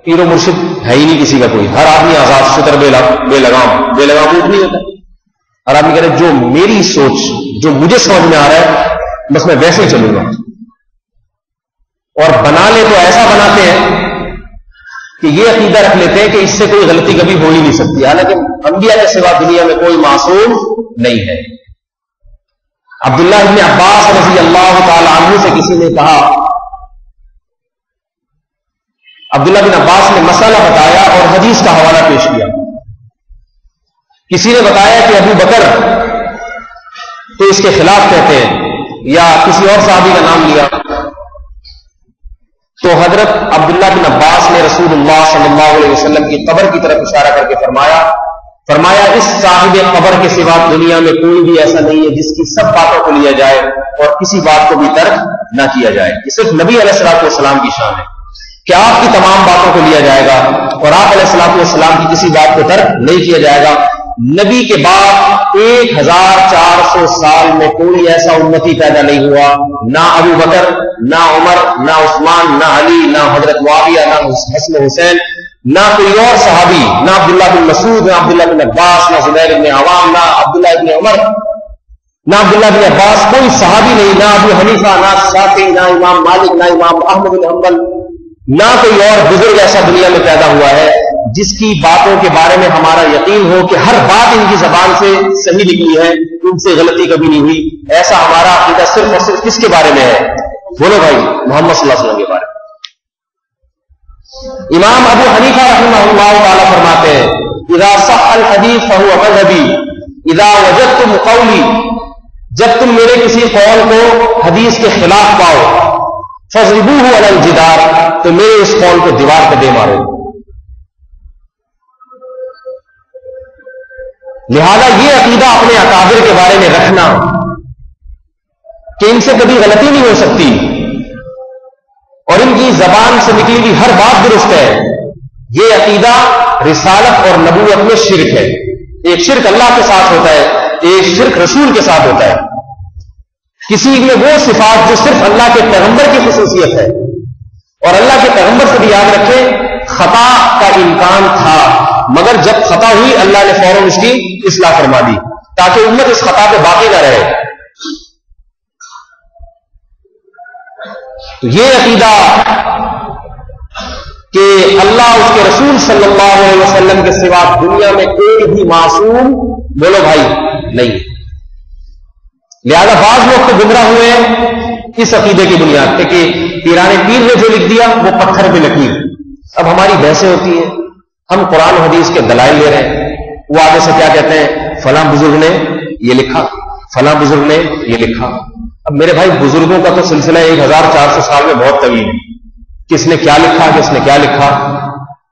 پیر و مرشد ہے ہی نہیں کسی کا کوئی. ہر آدمی آزاد شتر بے لگام اونٹ نہیں ہوتا. ہر آدمی کہہ رہے جو میری سوچ، جو مجھے سمجھ میں آ رہا ہے بس میں ویسے ہی چلوں گا. اور بنا لے تو ایسا بناتے ہیں کہ یہ عقیدہ رکھ لیتے ہیں کہ اس سے کوئی غلطی کبھی ہو ہی نہیں سکتی. حالانکہ انبیاء کے سوا دنیا میں کوئی معصوم نہیں ہے. عبداللہ ابن عباس رضی اللہ تعالی عنہ سے کسی نے کہا، عبداللہ بن عباس نے مسئلہ بتایا اور حدیث کا حوالہ پیش کیا. کسی نے بتایا کہ ابو بکر تو اس کے خلاف کہتے ہیں، یا کسی اور صحابی کا نام لیا. تو حضرت عبداللہ بن عباس نے رسول اللہ صلی اللہ علیہ وسلم کی قبر کی طرف اشارہ کر کے فرمایا اس صاحب قبر کے سوا دنیا میں کوئی بھی ایسا نہیں ہے جس کی سب باتوں کو لیا جائے اور کسی بات کو بھی ترک نہ کیا جائے. یہ صرف نبی علیہ الصلوۃ والسلام کی شان ہے کہ آپ کی تمام باتوں کو لیا جائے گا اور آپ علیہ الصلوۃ والسلام کی کسی بات کو ترک نہیں کیا جائے گا. نبی کے بعد 1400 سال میں کوئی ایسا امتی پیدا نہیں ہوا، نہ ابو بکر، نہ عمر، نہ عثمان، نہ علی، نہ حضرت معاویہ، نہ حسن حسین، نہ کوئی اور صحابی، نہ عبداللہ بن مسعود، نہ عبداللہ بن عباس، نہ زبیر بن عوام، نہ عبداللہ بن عمر، نہ عبداللہ بن عباس. کوئی صحابی نہیں، نہ ابو حنیفہ، نہ شافعی، نہ امام مالک، نہ امام احمد بن حنبل، نہ کوئی اور بزرگ ایسا دنیا میں پیدا ہوا ہے جس کی باتوں کے بارے میں ہمارا یقین ہو کہ ہر بات ان کی زبان سے صحیح نکلی ہے، ان سے غلطی کبھی نہیں ہوئی. ایسا ہمارا عقیدہ صرف اور صرف کس کے بارے میں ہے؟ بولو بھائی، محمد صلی اللہ علیہ وسلم کے بارے میں. امام ابو حنیفہ رحمہ اللہ تعالی فرماتے ہیں اذا صح الحدیث فهو مذهبی اذا وجدتم قولی، جب تم میرے کسی قول کو حدیث کے خلاف پاؤ فضربوه علی الجدار، تو میرے اس قول کو دیوار پہ دے مارو. لہذا یہ عقیدہ اپنے اکابر کے بارے میں رکھنا کہ ان سے کبھی غلطی نہیں ہو سکتی اور ان کی زبان سے نکلی ہوئی ہر بات درست ہے، یہ عقیدہ رسالت اور نبوت میں شرک ہے. ایک شرک اللہ کے ساتھ ہوتا ہے، ایک شرک رسول کے ساتھ ہوتا ہے. کسی میں وہ صفات جو صرف اللہ کے پیغمبر کی خصوصیت ہے، اور اللہ کے پیغمبر سے بھی یاد رکھیں خطا کا امکان تھا، مگر جب خطا ہوئی اللہ نے فوراً اس کی اصلاح فرما دی تاکہ امت اس خطا پہ باقی نہ رہے. تو یہ عقیدہ کہ اللہ اس کے رسول صلی اللہ علیہ وسلم کے سوا دنیا میں کوئی بھی معصوم، بولو بھائی، نہیں. لہذا بعض لوگ تو گمراہ ہوئے اس عقیدے کی بنیاد پہ کہ پیران پیر نے جو لکھ دیا وہ پتھر پہ لکیر. اب ہماری بحثیں ہوتی ہیں، ہم قرآن حدیث کے دلائل لے رہے ہیں، وہ آگے سے کیا کہتے ہیں فلاں بزرگ نے یہ لکھا، فلاں بزرگ نے یہ لکھا. اب میرے بھائی بزرگوں کا تو سلسلہ 1400 سال میں بہت طویل ہے، کس نے کیا لکھا، کس نے کیا لکھا.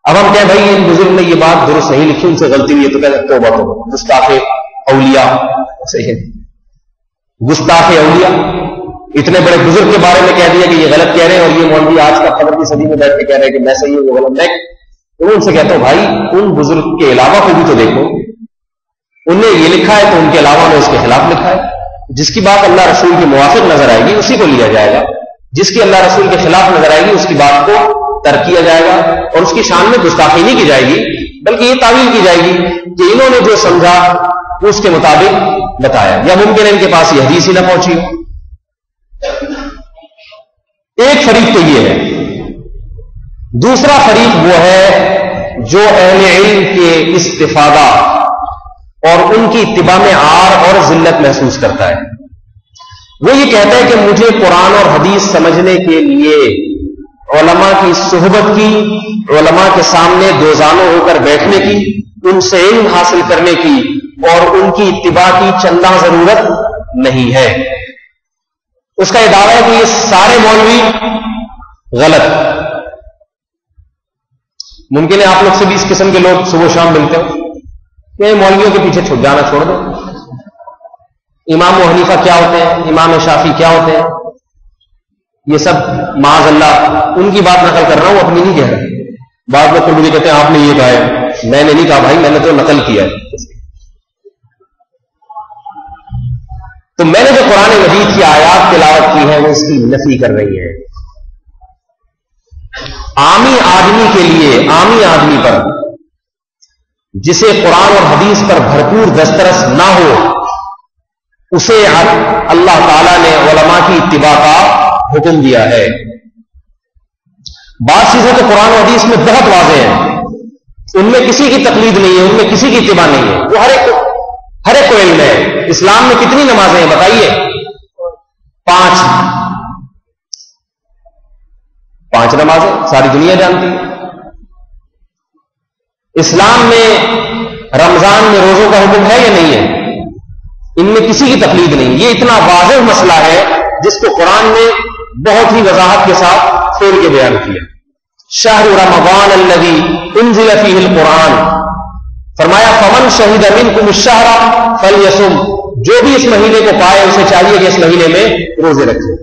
اب ہم کہیں بھائی ان بزرگ نے یہ بات درست نہیں لکھی، ان سے غلطی ہوئی ہے، تو کہتے ہیں توبہ توبہ، گستاخ اولیاء. صحیح ہے، گستاخ اولیاء. اتنے بڑے بزرگ کے بارے میں کہہ دیا کہ یہ غلط کہہ رہے ہیں، اور یہ مولوی آج کا خبر کی صدی میں بیٹھ کے کہہ رہے ہیں کہ میں صحیح ہوں وہ غلط ہے. تو ان سے کہتا ہوں بھائی ان بزرگ کے علاوہ کو بھی تو دیکھو، ان نے یہ لکھا ہے تو ان کے علاوہ نے اس کے خلاف لکھا ہے. جس کی بات اللہ رسول کی موافق نظر آئے گی اسی کو لیا جائے گا، جس کی اللہ رسول کے خلاف نظر آئے گی اس کی بات کو ترک کیا جائے گا، اور اس کی شان میں گستاخی نہیں کی جائے گی، بلکہ یہ تعویل کی جائے گی کہ انہوں نے جو سمجھا اس کے مطابق بتایا، یا ممکن ہے ان کے پاس یہ حدیث ہی نہ پہنچی ہو. ایک فریق تو یہ ہے. دوسرا فریق وہ ہے جو اہل علم کے استفادہ اور ان کی اتباع میں عار اور ذلت محسوس کرتا ہے. وہ یہ کہتا ہے کہ مجھے قرآن اور حدیث سمجھنے کے لیے علماء کی صحبت کی، علماء کے سامنے دوزانوں ہو کر بیٹھنے کی، ان سے علم حاصل کرنے کی اور ان کی اتباع کی چندہ ضرورت نہیں ہے. اس کا یہ دعویٰ ہے کہ یہ سارے مولوی غلط، ممکن ہے آپ لوگ سے بھی اس قسم کے لوگ صبح شام ملتے ہو کہ مولویوں کے پیچھے چھپ جانا چھوڑ دو. امام ابو حنیفہ کیا ہوتے ہیں, امام شافعی کیا ہوتے ہیں, یہ سب معاذ اللہ ان کی بات نقل کر رہا ہوں, اپنی نہیں کہہ رہا. بعض لوگ مجھے کہتے ہیں آپ نے یہ کہا ہے, میں نے نہیں کہا بھائی, میں نے تو نقل کیا ہے. تو میں نے جو قرآن مجید کی آیات تلاوت کی ہے وہ اس کی نفی کر رہی ہے. عامی آدمی کے لیے, عامی آدمی پر جسے قرآن اور حدیث پر بھرپور دسترس نہ ہو, اسے اللہ تعالیٰ نے علماء کی اتباع کا حکم دیا ہے. بعض چیزیں تو قرآن و حدیث میں بہت واضح ہیں, ان میں کسی کی تقلید نہیں ہے, ان میں کسی کی اتباع نہیں ہے, وہ ہر ایک کو علم ہے. اسلام میں کتنی نمازیں ہیں بتائیے؟ 5 نمازیں ساری دنیا جانتی ہے. اسلام میں رمضان میں روزوں کا حکم ہے یا نہیں ہے؟ ان میں کسی کی تقلید نہیں. یہ اتنا واضح مسئلہ ہے جس کو قرآن نے بہت ہی وضاحت کے ساتھ کھول کے بیان کیا. شہر رمضان الذی انزل فیہ القرآن, فرمایا فمن شہد منکم الشہر فلیصم, جو بھی اس مہینے کو پائے اسے چاہیے کہ اس مہینے میں روزے رکھے.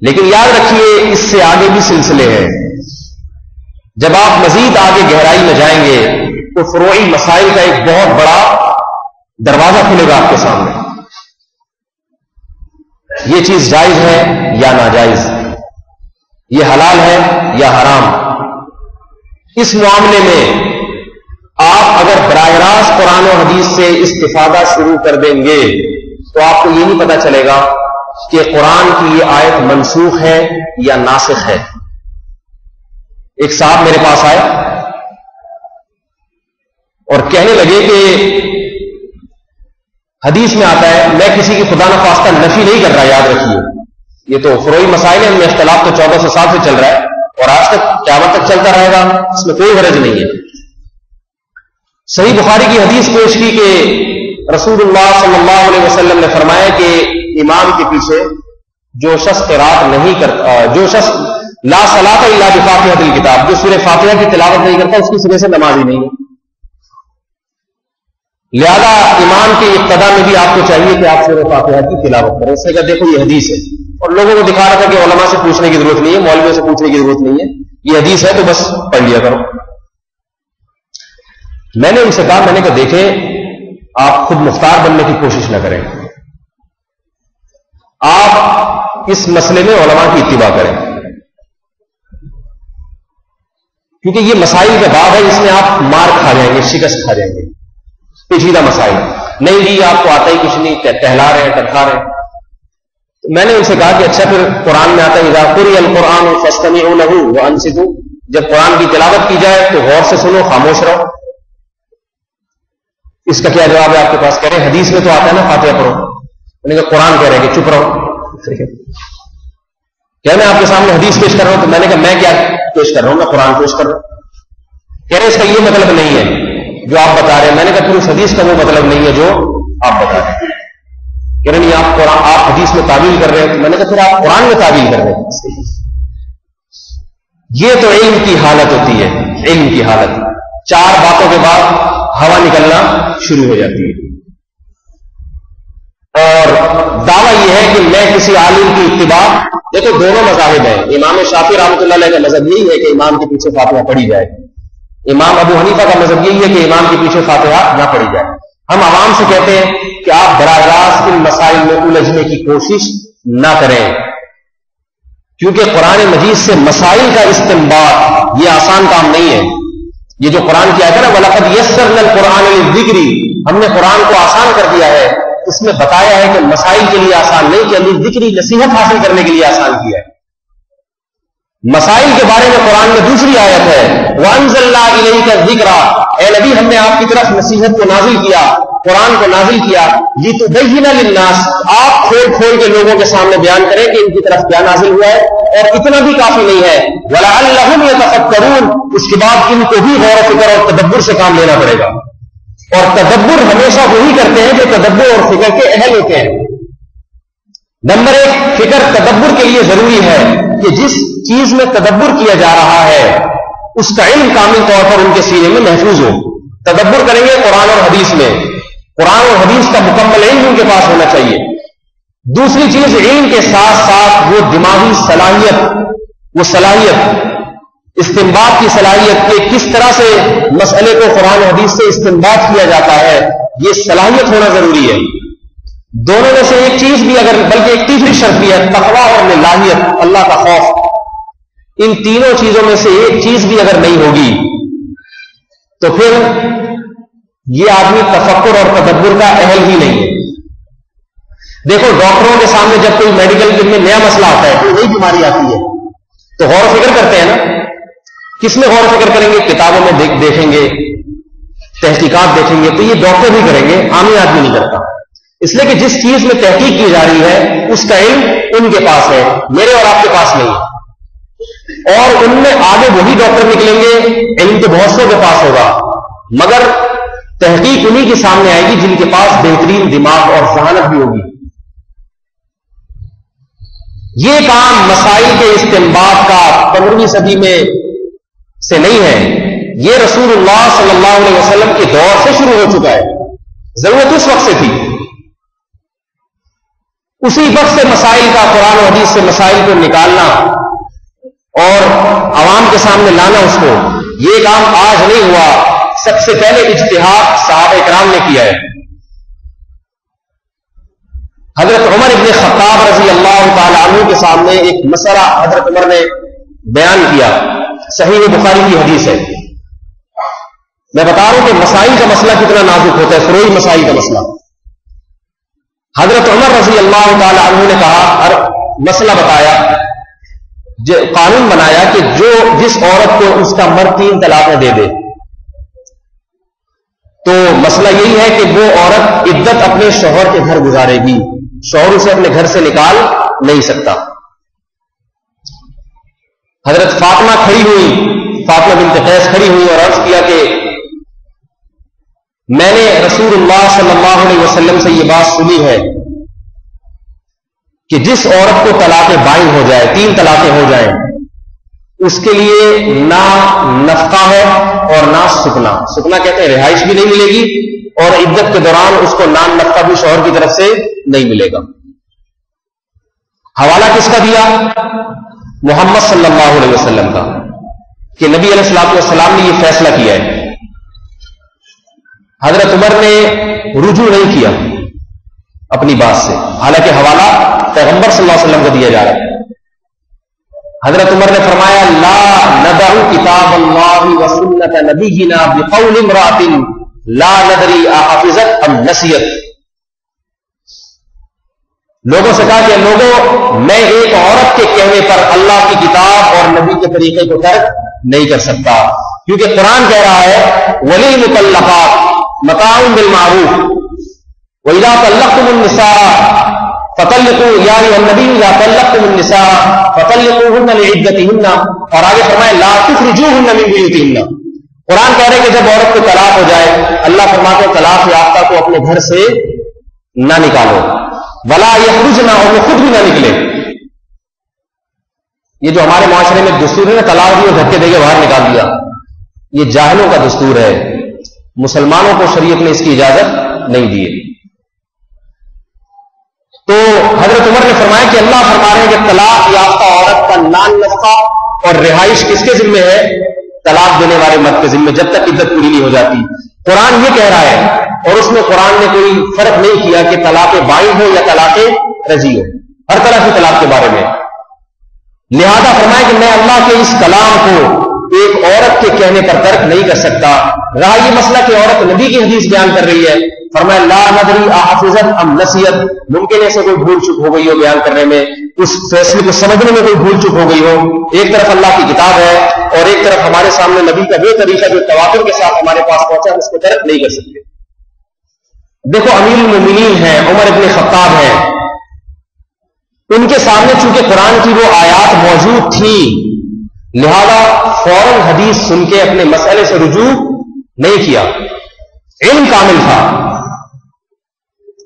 لیکن یاد رکھیے اس سے آگے بھی سلسلے ہیں. جب آپ مزید آگے گہرائی میں جائیں گے تو فروعی مسائل کا ایک بہت بڑا دروازہ کھلے گا آپ کے سامنے. یہ چیز جائز ہے یا ناجائز, یہ حلال ہے یا حرام. اس معاملے میں آپ اگر براہ راست قرآن و حدیث سے استفادہ شروع کر دیں گے تو آپ کو یہ نہیں پتا چلے گا کہ قرآن کی یہ آیت منسوخ ہے یا ناسخ ہے. ایک صاحب میرے پاس آئے اور کہنے لگے کہ حدیث میں آتا ہے, میں کسی کی خدا نخواستہ نفی نہیں کر رہا, یاد رکھیے یہ تو فروعی مسائل ہیں, ان میں اختلاف تو 1400 سال سے چل رہا ہے اور آج تک قیامت تک چلتا رہے گا, اس میں کوئی غرض نہیں ہے. صحیح بخاری کی حدیث پیش کی کہ رسول اللہ صلی اللہ علیہ وسلم نے فرمایا کہ امام کے پیچھے جو شخص قرات نہیں کرتا, جو شخص لا صلاۃ الا بفاتحۃ الکتاب, جو سورہ فاتحہ کی تلاوت نہیں کرتا اس کی سرے سے نماز ہی نہیں ہے. لہذا امام کے ابتدا میں بھی آپ کو چاہیے کہ آپ سورہ فاتحہ کی تلاوت کریں. اس نے کہا دیکھو یہ حدیث ہے, اور لوگوں کو دکھا رہا تھا کہ علماء سے پوچھنے کی ضرورت نہیں ہے, مولویوں سے پوچھنے کی ضرورت نہیں ہے, یہ حدیث ہے تو بس پڑھ لیا کرو. میں نے ان سے کہا, میں نے کہا دیکھیں آپ خود مختار بننے کی کوشش نہ کریں, آپ اس مسئلے میں علماء کی اتباع کریں, کیونکہ یہ مسائل کے بعد ہے, اس میں آپ مار کھا جائیں گے, شکست کھا جائیں گے. پیچیدہ مسائل نہیں جی, آپ کو آتا ہی کچھ نہیں, ٹہلا رہے ہیں, ٹٹھا رہے ہیں. میں نے ان سے کہا کہ اچھا پھر قرآن میں آتا ہے اذا قرئ القرآن فاستمعوا له وانصتوا, جب قرآن کی تلاوت کی جائے تو غور سے سنو, خاموش رہو. اس کا کیا جواب ہے آپ کے پاس؟ کہہ رہے ہیں حدیث میں تو آتا ہے نا فاتحہ پڑھو. میں نے کہا قرآن کہہ رہے ہیں کہ چپ رہو. کیا میں آپ کے سامنے حدیث پیش کر رہا ہوں؟ تو میں نے کہا میں کیا پیش کر رہا ہوں, میں قرآن پیش کر رہا ہوں. کہہ رہے ہیں اس کا یہ مطلب نہیں ہے جو آپ بتا رہے ہیں. میں نے کہا پھر اس حدیث کا وہ مطلب نہیں ہے جو آپ بتا رہے ہیں. کہہ رہے نہیں آپ حدیث میں تعویل کر رہے ہیں. تو میں نے کہا پھر آپ قرآن میں تعویل کر رہے ہیں. یہ تو علم کی حالت ہوتی ہے, علم کی حالت. 4 باتوں کے بعد ہوا نکلنا شروع ہو جاتی ہے, اور دعویٰ یہ ہے کہ میں کسی عالم کی اتباع. دیکھو دونوں مذاہب ہیں. امام شافعی رحمۃ اللہ علیہ کا مذہب یہی ہے کہ امام کے پیچھے فاتحہ پڑھی جائے. امام ابو حنیفہ کا مذہب یہی ہے کہ امام کے پیچھے فاتحہ نہ پڑھی جائے. ہم عوام سے کہتے ہیں کہ آپ براہ راست ان مسائل میں الجھنے کی کوشش نہ کریں, کیونکہ قرآن مجید سے مسائل کا استنباط یہ آسان کام نہیں ہے. یہ جو قرآن کی آیت ہے نا وَلَقَدْ يَسَّرْنَا الْقُرْآنَ لِلذِّكْرِ, ہم نے قرآن کو آسان کر دیا ہے. اس میں بتایا ہے کہ مسائل کے لیے آسان نہیں, کہ ذکری نصیحت حاصل کرنے کے لیے آسان کیا ہے. مسائل کے بارے میں قرآن میں دوسری آیت ہے وَأَنزَلْنَا إِلَيْكَ الذِّكْرَ, اے نبی ہم نے آپ کی طرف نصیحت کو نازل کیا, قرآن کو نازل کیا. لِتُبَيِّنَ لِلنَّاسِ, آپ کھول کھول کے لوگوں کے سامنے بیان کریں کہ ان کی طرف کیا نازل ہوا ہے. اور اتنا بھی کافی نہیں ہے, وَلَعَلَّهُمْ يَتَفَكَّرُونَ, اس کے بعد ان کو بھی غور و فکر اور تدبر سے کام لینا پڑے گا. اور تدبر ہمیشہ وہی کرتے ہیں جو تدبر اور فکر کے اہل ہوتے ہیں. نمبر 1, فکر تدبر کے لیے ضروری ہے کہ جس چیز میں تدبر کیا جا رہا ہے اس کا علم کامل طور پر ان کے سینے میں محفوظ ہو. تدبر کریں گے قرآن اور حدیث میں، قرآن اور حدیث کا مکمل علم ان کے پاس ہونا چاہیے. دوسری چیز، علم کے ساتھ ساتھ وہ دماغی صلاحیت استنباط کی صلاحیت کہ کس طرح سے مسئلے کو قرآن و حدیث سے استنباط کیا جاتا ہے، یہ صلاحیت ہونا ضروری ہے. دونوں میں سے ایک چیز بھی اگر، بلکہ ایک تیسری شرط بھی ہے، تقویٰ اور للہیت، اللہ کا خوف. ان تینوں چیزوں میں سے ایک چیز بھی اگر نہیں ہوگی تو پھر یہ آدمی تفکر اور تدبر کا اہل ہی نہیں ہے. دیکھو ڈاکٹروں کے سامنے جب کوئی میڈیکل علم میں نیا مسئلہ آتا ہے، کوئی نئی بیماری آتی ہے، تو غور و فکر کرتے ہیں نا. کس میں غور و فکر کریں گے؟ کتابوں میں دیکھیں گے، تحقیقات دیکھیں گے. تو یہ ڈاکٹر بھی کریں گے، عامی آدمی نہیں کرتا. اس لیے کہ جس چیز میں تحقیق کی جا رہی ہے اس کا علم ان کے پاس ہے، میرے اور آپ کے پاس نہیں ہے. اور ان میں آگے وہی ڈاکٹر نکلیں گے، علم تو بہت سو کے پاس ہوگا، مگر تحقیق انہی کے سامنے آئے گی جن کے پاس بہترین دماغ اور ذہانت بھی ہوگی. یہ کام مسائل کے استنباط کا 15ویں صدی میں سے نہیں ہے، یہ رسول اللہ صلی اللہ علیہ وسلم کے دور سے شروع ہو چکا ہے. ضرورت اس وقت سے تھی، اسی وقت سے مسائل کا، قرآن و حدیث سے مسائل کو نکالنا اور عوام کے سامنے لانا اس کو، یہ کام آج نہیں ہوا. سب سے پہلے اجتہاد صحابہ کرام نے کیا ہے. حضرت عمر ابن خطاب رضی اللہ تعالی عنہ کے سامنے ایک مسئلہ حضرت عمر نے بیان کیا، صحیح بخاری کی حدیث ہے. میں بتا رہا ہوں کہ مسائل کا مسئلہ کتنا نازک ہوتا ہے، فروعی مسائل کا مسئلہ. حضرت عمر رضی اللہ تعالی عنہ نے کہا، اور مسئلہ بتایا، قانون بنایا کہ جس عورت کو اس کا مرد 3 طلاقیں دے دے، تو مسئلہ یہی ہے کہ وہ عورت عدت اپنے شوہر کے گھر گزارے گی، شوہر اسے اپنے گھر سے نکال نہیں سکتا. حضرت فاطمہ کھڑی ہوئی، فاطمہ بنت قیس کھڑی ہوئی اور عرض کیا کہ میں نے رسول اللہ صلی اللہ علیہ وسلم سے یہ بات سنی ہے کہ جس عورت کو طلاق بائن ہو جائے، 3 طلاقیں ہو جائیں، اس کے لیے نہ نفقہ ہے اور نہ سکنا. سکنا کہتے ہیں رہائش بھی نہیں ملے گی، اور عدت کے دوران اس کو نان نفقہ بھی شوہر کی طرف سے نہیں ملے گا. حوالہ کس کا دیا؟ محمد صلی اللہ علیہ وسلم کا، کہ نبی علیہ الصلوۃ والسلام نے یہ فیصلہ کیا ہے. حضرت عمر نے رجوع نہیں کیا اپنی بات سے، حالانکہ حوالہ پیغمبر صلی اللہ علیہ وسلم کو دیا جا رہا ہے. حضرت عمر نے فرمایا، لا ندع کتاب اللہ و سنت نبینا بقول امرأۃ لا ندری احفظت ام نسیت. لوگوں سے کہا کہ لوگوں، میں ایک عورت کے کہنے پر اللہ کی کتاب اور نبی کے طریقے کو ترک نہیں کر سکتا، کیونکہ قرآن کہہ رہا ہے وَلِلْمُطَلَّقَاتِ مَتَاعٌ بِالْمَعْرُوفِ وَإِذَا طَلَّقْتُمُ النِّسَاءَ فَطَلِّقُوا يَا أَيُّهَا النَّبِيُّ إِذَا طَلَّقْتُمُ النِّسَاءَ فَطَلِّقُوهُنَّ لِعِدَّتِهِنَّ اور آگے فرمائے لَا تُخْرِجُوهُنَّ مِن بُيُوتِهِنَّ. قرآن کہہ رہے کہ جب عورت کو طلاق ہو جائے، اللہ فرماتے ہیں طلاق یافتہ کو اپنے گھر سے نہ نکالو، وَلَا يَخْرُجْنَ اور وہ خود بھی نہ نکلے. یہ جو ہمارے معاشرے میں دستور ہے نا، طلاق دیے دھکے دے کے باہر نکال دیا، یہ جاہلوں کا دستور ہے. مسلمانوں کو شریعت نے اس کی اجازت نہیں دی. تو حضرت عمر نے فرمایا کہ اللہ فرما رہے ہیں کہ طلاق یافتہ عورت کا نان نفقہ اور رہائش کس کے ذمے ہے؟ طلاق دینے والے مرد کے ذمے، جب تک عدت پوری نہیں ہو جاتی. قرآن یہ کہہ رہا ہے، اور اس میں قرآن نے کوئی فرق نہیں کیا کہ طلاق بائن ہو یا طلاق رجعی ہو، ہر طرح کی طلاق کے بارے میں. لہذا فرمایا کہ میں اللہ کے اس کلام کو ایک عورت کے کہنے پر ترک نہیں کر سکتا. رہا یہ مسئلہ کہ عورت نبی کی حدیث بیان کر رہی ہے، فرمایا لا ندری احفظت ام نسیت، ممکن ہے سے کوئی بھول چک ہو گئی ہو بیان کرنے میں، اس فیصلے کو سمجھنے میں کوئی بھول چک ہو گئی ہو. ایک طرف اللہ کی کتاب ہے اور ایک طرف ہمارے سامنے نبی کا وہ طریقہ جو تواتر کے ساتھ ہمارے پاس پہنچا، اس کو ترک نہیں کر سکتے. دیکھو امیر المومنین ہیں، عمر ابن خطاب ہیں، ان کے سامنے چونکہ قرآن کی وہ آیات موجود تھی، لہذا فوراً حدیث سن کے اپنے مسئلے سے رجوع نہیں کیا، علم کامل تھا.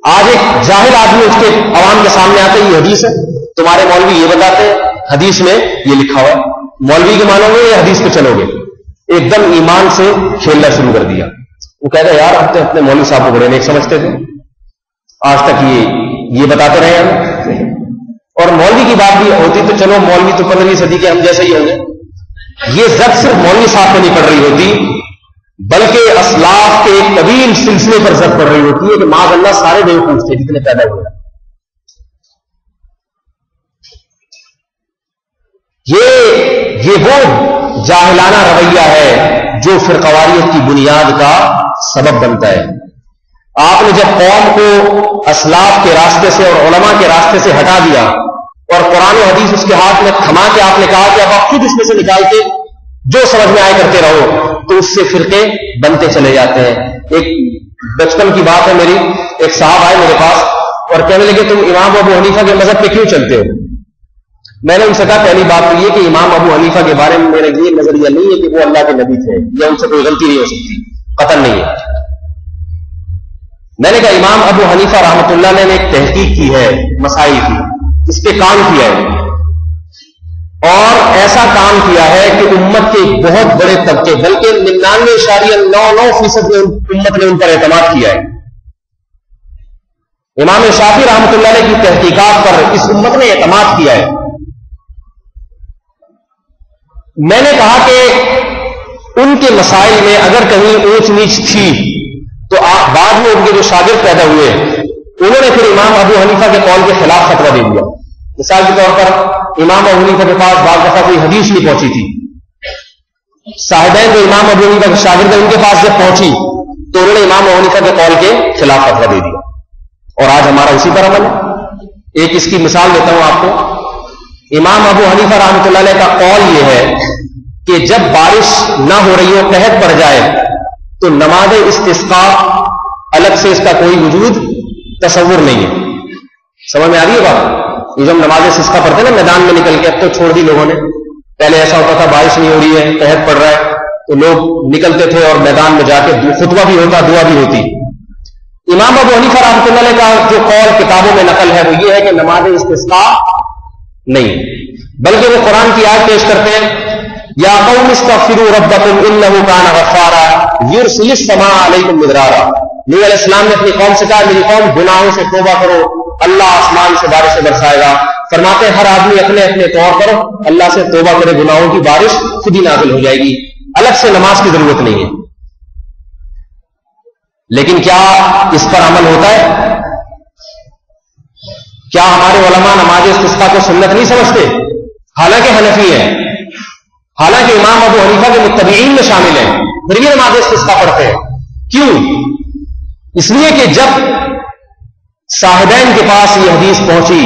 آج ایک جاہل آدمی اس کے عوام کے سامنے آتے یہ حدیث ہے، تمہارے مولوی یہ بتاتے ہیں، حدیث میں یہ لکھا ہوا ہے، مولوی کے مانو گے یا حدیث پہ چلو گے؟ ایک دم ایمان سے کھیلنا شروع کر دیا. وہ کہتا ہے یار ہم تو اپنے مولوی صاحب کو بڑے نیک سمجھتے تھے, آج تک یہ بتاتے رہے ہم. اور مولوی کی بات بھی ہوتی تو چلو مولوی تو 15ویں صدی کے ہم جیسے ہی ہوں گے. یہ زد صرف مولوی صاحب پہ نہیں پڑ رہی ہوتی, بلکہ اسلاف کے ایک طویل سلسلے پر زد پڑ رہی ہوتی ہے کہ معاذ اللہ سارے بیوقوف تھے جتنے پیدا ہوئے. یہ وہ جاہلانہ رویہ ہے جو فرقواریت کی بنیاد کا سبب بنتا ہے. آپ نے جب قوم کو اسلاف کے راستے سے اور علماء کے راستے سے ہٹا دیا اور قرآن و حدیث اس کے ہاتھ میں تھما کے آپ نے کہا کہ اب آپ خود اس میں سے نکال کے جو سمجھ میں آئے کرتے رہو, تو اس سے فرقے بنتے چلے جاتے ہیں. ایک بچپن کی بات ہے میری, ایک صاحب آئے میرے پاس اور کہنے لگے تم امام ابو حنیفہ کے مذہب پہ کیوں چلتے ہو؟ میں نے ان سے کہا پہلی بات تو یہ کہ امام ابو حنیفہ کے بارے میں میرا یہ نظریہ نہیں ہے کہ وہ اللہ کے نبی تھے, یا ان سے کوئی غلطی نہیں ہو سکتی, قطعاً نہیں ہے. میں نے کہا امام ابو حنیفہ رحمۃ اللہ نے ایک تحقیق کی ہے مسائل کی, اس پہ کام کیا ہے, اور ایسا کام کیا ہے کہ امت کے بہت بڑے طبقے بلکہ 99.99% امت نے ان پر اعتماد کیا ہے. امام شافعی رحمۃ اللہ علیہ کی تحقیقات پر اس امت نے اعتماد کیا ہے. میں نے کہا کہ ان کے مسائل میں اگر کہیں اونچ نیچ تھی تو بعد میں ان کے جو شاگرد پیدا ہوئے انہوں نے پھر امام ابو حنیفہ کے قول کے خلاف فتویٰ دے دیا. مثال کے طور پر امام ابو حنیفہ کے پاس بعض دفعہ کوئی حدیث نہیں پہنچی تھی, صاحبین جو امام ابو حنیفہ کے شاگرد ہیں ان کے پاس جب پہنچی تو انہوں نے امام ابو حنیفہ کے قول کے خلاف فتویٰ دے دیا, اور آج ہمارا اسی پر عمل ہے. ایک اس کی مثال دیتا ہوں آپ کو. امام ابو حنیفہ رحمۃ اللہ علیہ کا قول یہ ہے کہ جب بارش نہ ہو رہی ہو, قحط پڑ جائے, تو نماز استسقاء الگ سے اس کا کوئی وجود تصور نہیں ہے. سمجھ میں آ رہی ہے بات؟ یہ جب نماز استسقاء پڑھتے ہیں نا میدان میں نکل کے, اب تو چھوڑ دی لوگوں نے, پہلے ایسا ہوتا تھا بارش نہیں ہو رہی ہے, قحط پڑ رہا ہے, تو لوگ نکلتے تھے اور میدان میں جا کے خطبہ بھی ہوتا, دعا بھی ہوتی. امام ابو حنیفہ رحمۃ اللہ علیہ کا جو قول کتابوں میں نقل ہے وہ یہ ہے کہ نماز استسقاء نہیں, بلکہ وہ قرآن کی آیت پیش کرتے ہیں یا قوم استغفروا ربکم انہ کان غفارا یرسل السماء علیکم مدرارا. نبی علیہ السلام نے اپنی قوم سے کہا میری قوم گناہوں سے توبہ کرو, اللہ آسمان سے بارش برسائے گا. فرماتے ہیں ہر آدمی اپنے اپنے طور پر اللہ سے توبہ کرے, گناہوں کی بارش خود ہی نازل ہو جائے گی, الگ سے نماز کی ضرورت نہیں ہے. لیکن کیا اس پر عمل ہوتا ہے؟ کیا ہمارے علماء نماز استسقاء کو سنت نہیں سمجھتے؟ حالانکہ حنفی ہیں, حالانکہ امام ابو حنیفہ کے متبعین میں شامل ہیں, پھر بھی نماز استسقاء پڑھتے ہیں. کیوں؟ اس لیے کہ جب صاحبین کے پاس یہ حدیث پہنچی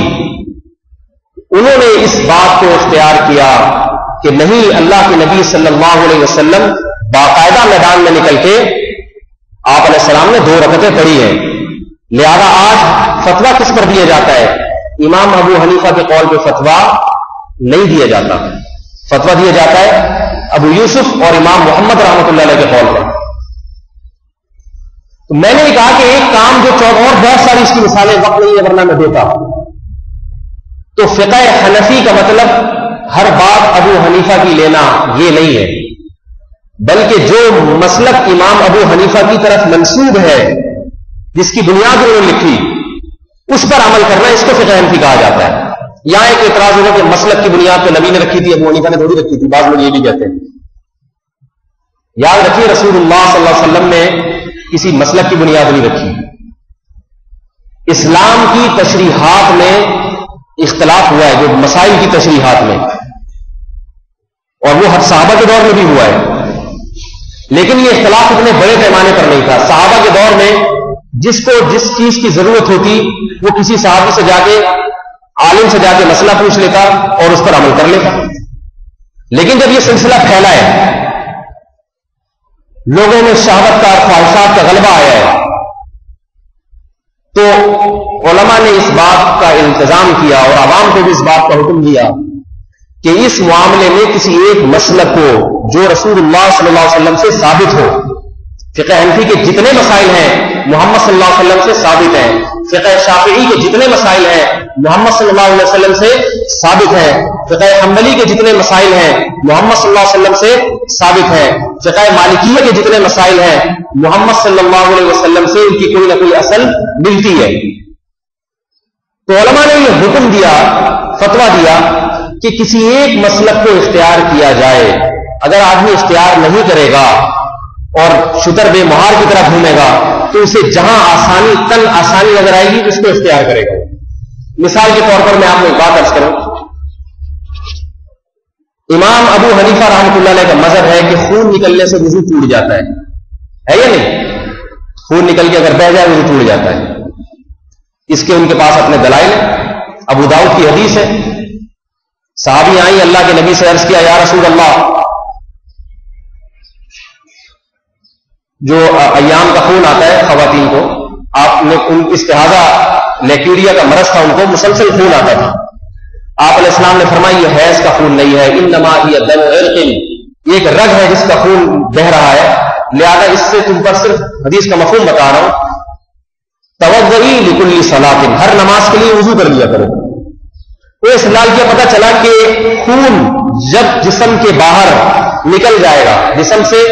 انہوں نے اس بات کو اختیار کیا کہ نہیں, اللہ کے نبی صلی اللہ علیہ وسلم باقاعدہ میدان میں نکل کے آپ علیہ السلام نے 2 رکعتیں پڑھی ہیں, لہذا آج فتویٰ کس پر دیا جاتا ہے؟ امام ابو حنیفہ کے قول پہ فتویٰ نہیں دیا جاتا, فتویٰ دیا جاتا ہے ابو یوسف اور امام محمد رحمۃ اللہ علیہ کے قول پر. تو میں نے کہا کہ ایک کام جو اور بہت ساری اس کی مثالیں وقت نہیں ہے ورنہ میں دیتا. تو فقہ حنفی کا مطلب ہر بات ابو حنیفہ کی لینا یہ نہیں ہے, بلکہ جو مسلک امام ابو حنیفہ کی طرف منسوب ہے, جس کی بنیاد انہوں نے لکھی, اس پر عمل کرنا, اس کو فقہ حنفی کہا جاتا ہے. یہاں ایک اعتراض ہوگا کہ مسلک کی بنیاد تو نبی نے رکھی تھی, ابو حنیفہ نے تھوڑی رکھی تھی. بعض لوگ یہ بھی کہتے ہیں. یاد رکھیے رسول اللہ صلی اللہ علیہ وسلم نے کسی مسلک کی بنیاد نہیں رکھی. اسلام کی تشریحات میں اختلاف ہوا ہے, جو مسائل کی تشریحات میں, اور وہ ہر صحابہ کے دور میں بھی ہوا ہے, لیکن یہ اختلاف اتنے بڑے پیمانے پر نہیں تھا. صحابہ کے دور میں جس کو جس چیز کی ضرورت ہوتی وہ کسی صحابی سے جا کے, عالم سے جا کے مسئلہ پوچھ لیتا اور اس پر عمل کر لیتا. لیکن جب یہ سلسلہ پھیلا ہے, لوگوں میں شہوت کا, خواہشات کا غلبہ آیا ہے, تو علماء نے اس بات کا انتظام کیا اور عوام کو بھی اس بات کا حکم دیا کہ اس معاملے میں کسی ایک مسلک کو جو رسول اللہ صلی اللہ علیہ وسلم سے ثابت ہو. فقہ حنفی کے جتنے مسائل ہیں محمد صلی اللہ علیہ وسلم سے ثابت ہیں, فقہ شافعی کے جتنے مسائل ہیں محمد صلی اللہ علیہ وسلم سے ثابت ہیں, فقہ حنبلی کے جتنے مسائل ہیں محمد صلی اللہ علیہ وسلم سے ثابت ہیں، فقہ مالکیہ کے جتنے مسائل ہیں محمد صلی اللہ علیہ وسلم سے ان کی کوئی نہ کوئی اصل ملتی ہے۔ تو علماء نے یہ حکم دیا، فتویٰ دیا کہ کسی ایک مسلک کو اختیار کیا جائے۔ اگر آدمی اختیار نہیں کرے گا اور شتر بے مہار کی طرح گھومے گا تو اسے جہاں آسانی نظر آئے گی اس کو اختیار کرے گا۔ مثال کے طور پر میں آپ کو ایک بات عرض کروں، امام ابو حنیفہ رحمۃ اللہ علیہ کا مذہب ہے کہ خون نکلنے سے وضو ٹوٹ جاتا ہے یا نہیں؟ خون نکل کے اگر بہہ جائے وضو ٹوٹ جاتا ہے۔ اس کے ان کے پاس اپنے دلائل ہیں۔ ابو داؤد کی حدیث ہے، صحابی آئی اللہ کے نبی سے عرض کیا، یا رسول اللہ، جو ایام کا خون آتا ہے خواتین کو، آپ نے ان استحاضہ لیکیوریا کا مرض تھا، ان کو مسلسل خون آتا تھا، آپ علیہ السلام نے فرمایا یہ حیض کا خون نہیں ہے، انما ہی دم عرق، یہ ایک رگ ہے جس کا خون بہ رہا ہے، لہذا اس سے تم پر صرف حدیث کا مفہوم بتا رہا ہوں، توضئی لکل صلاۃ، ہر نماز کے لیے وضو کر لیا کرو۔ وہ استدلال کیا، پتہ چلا کہ خون جب جسم کے باہر نکل جائے گا، جسم سے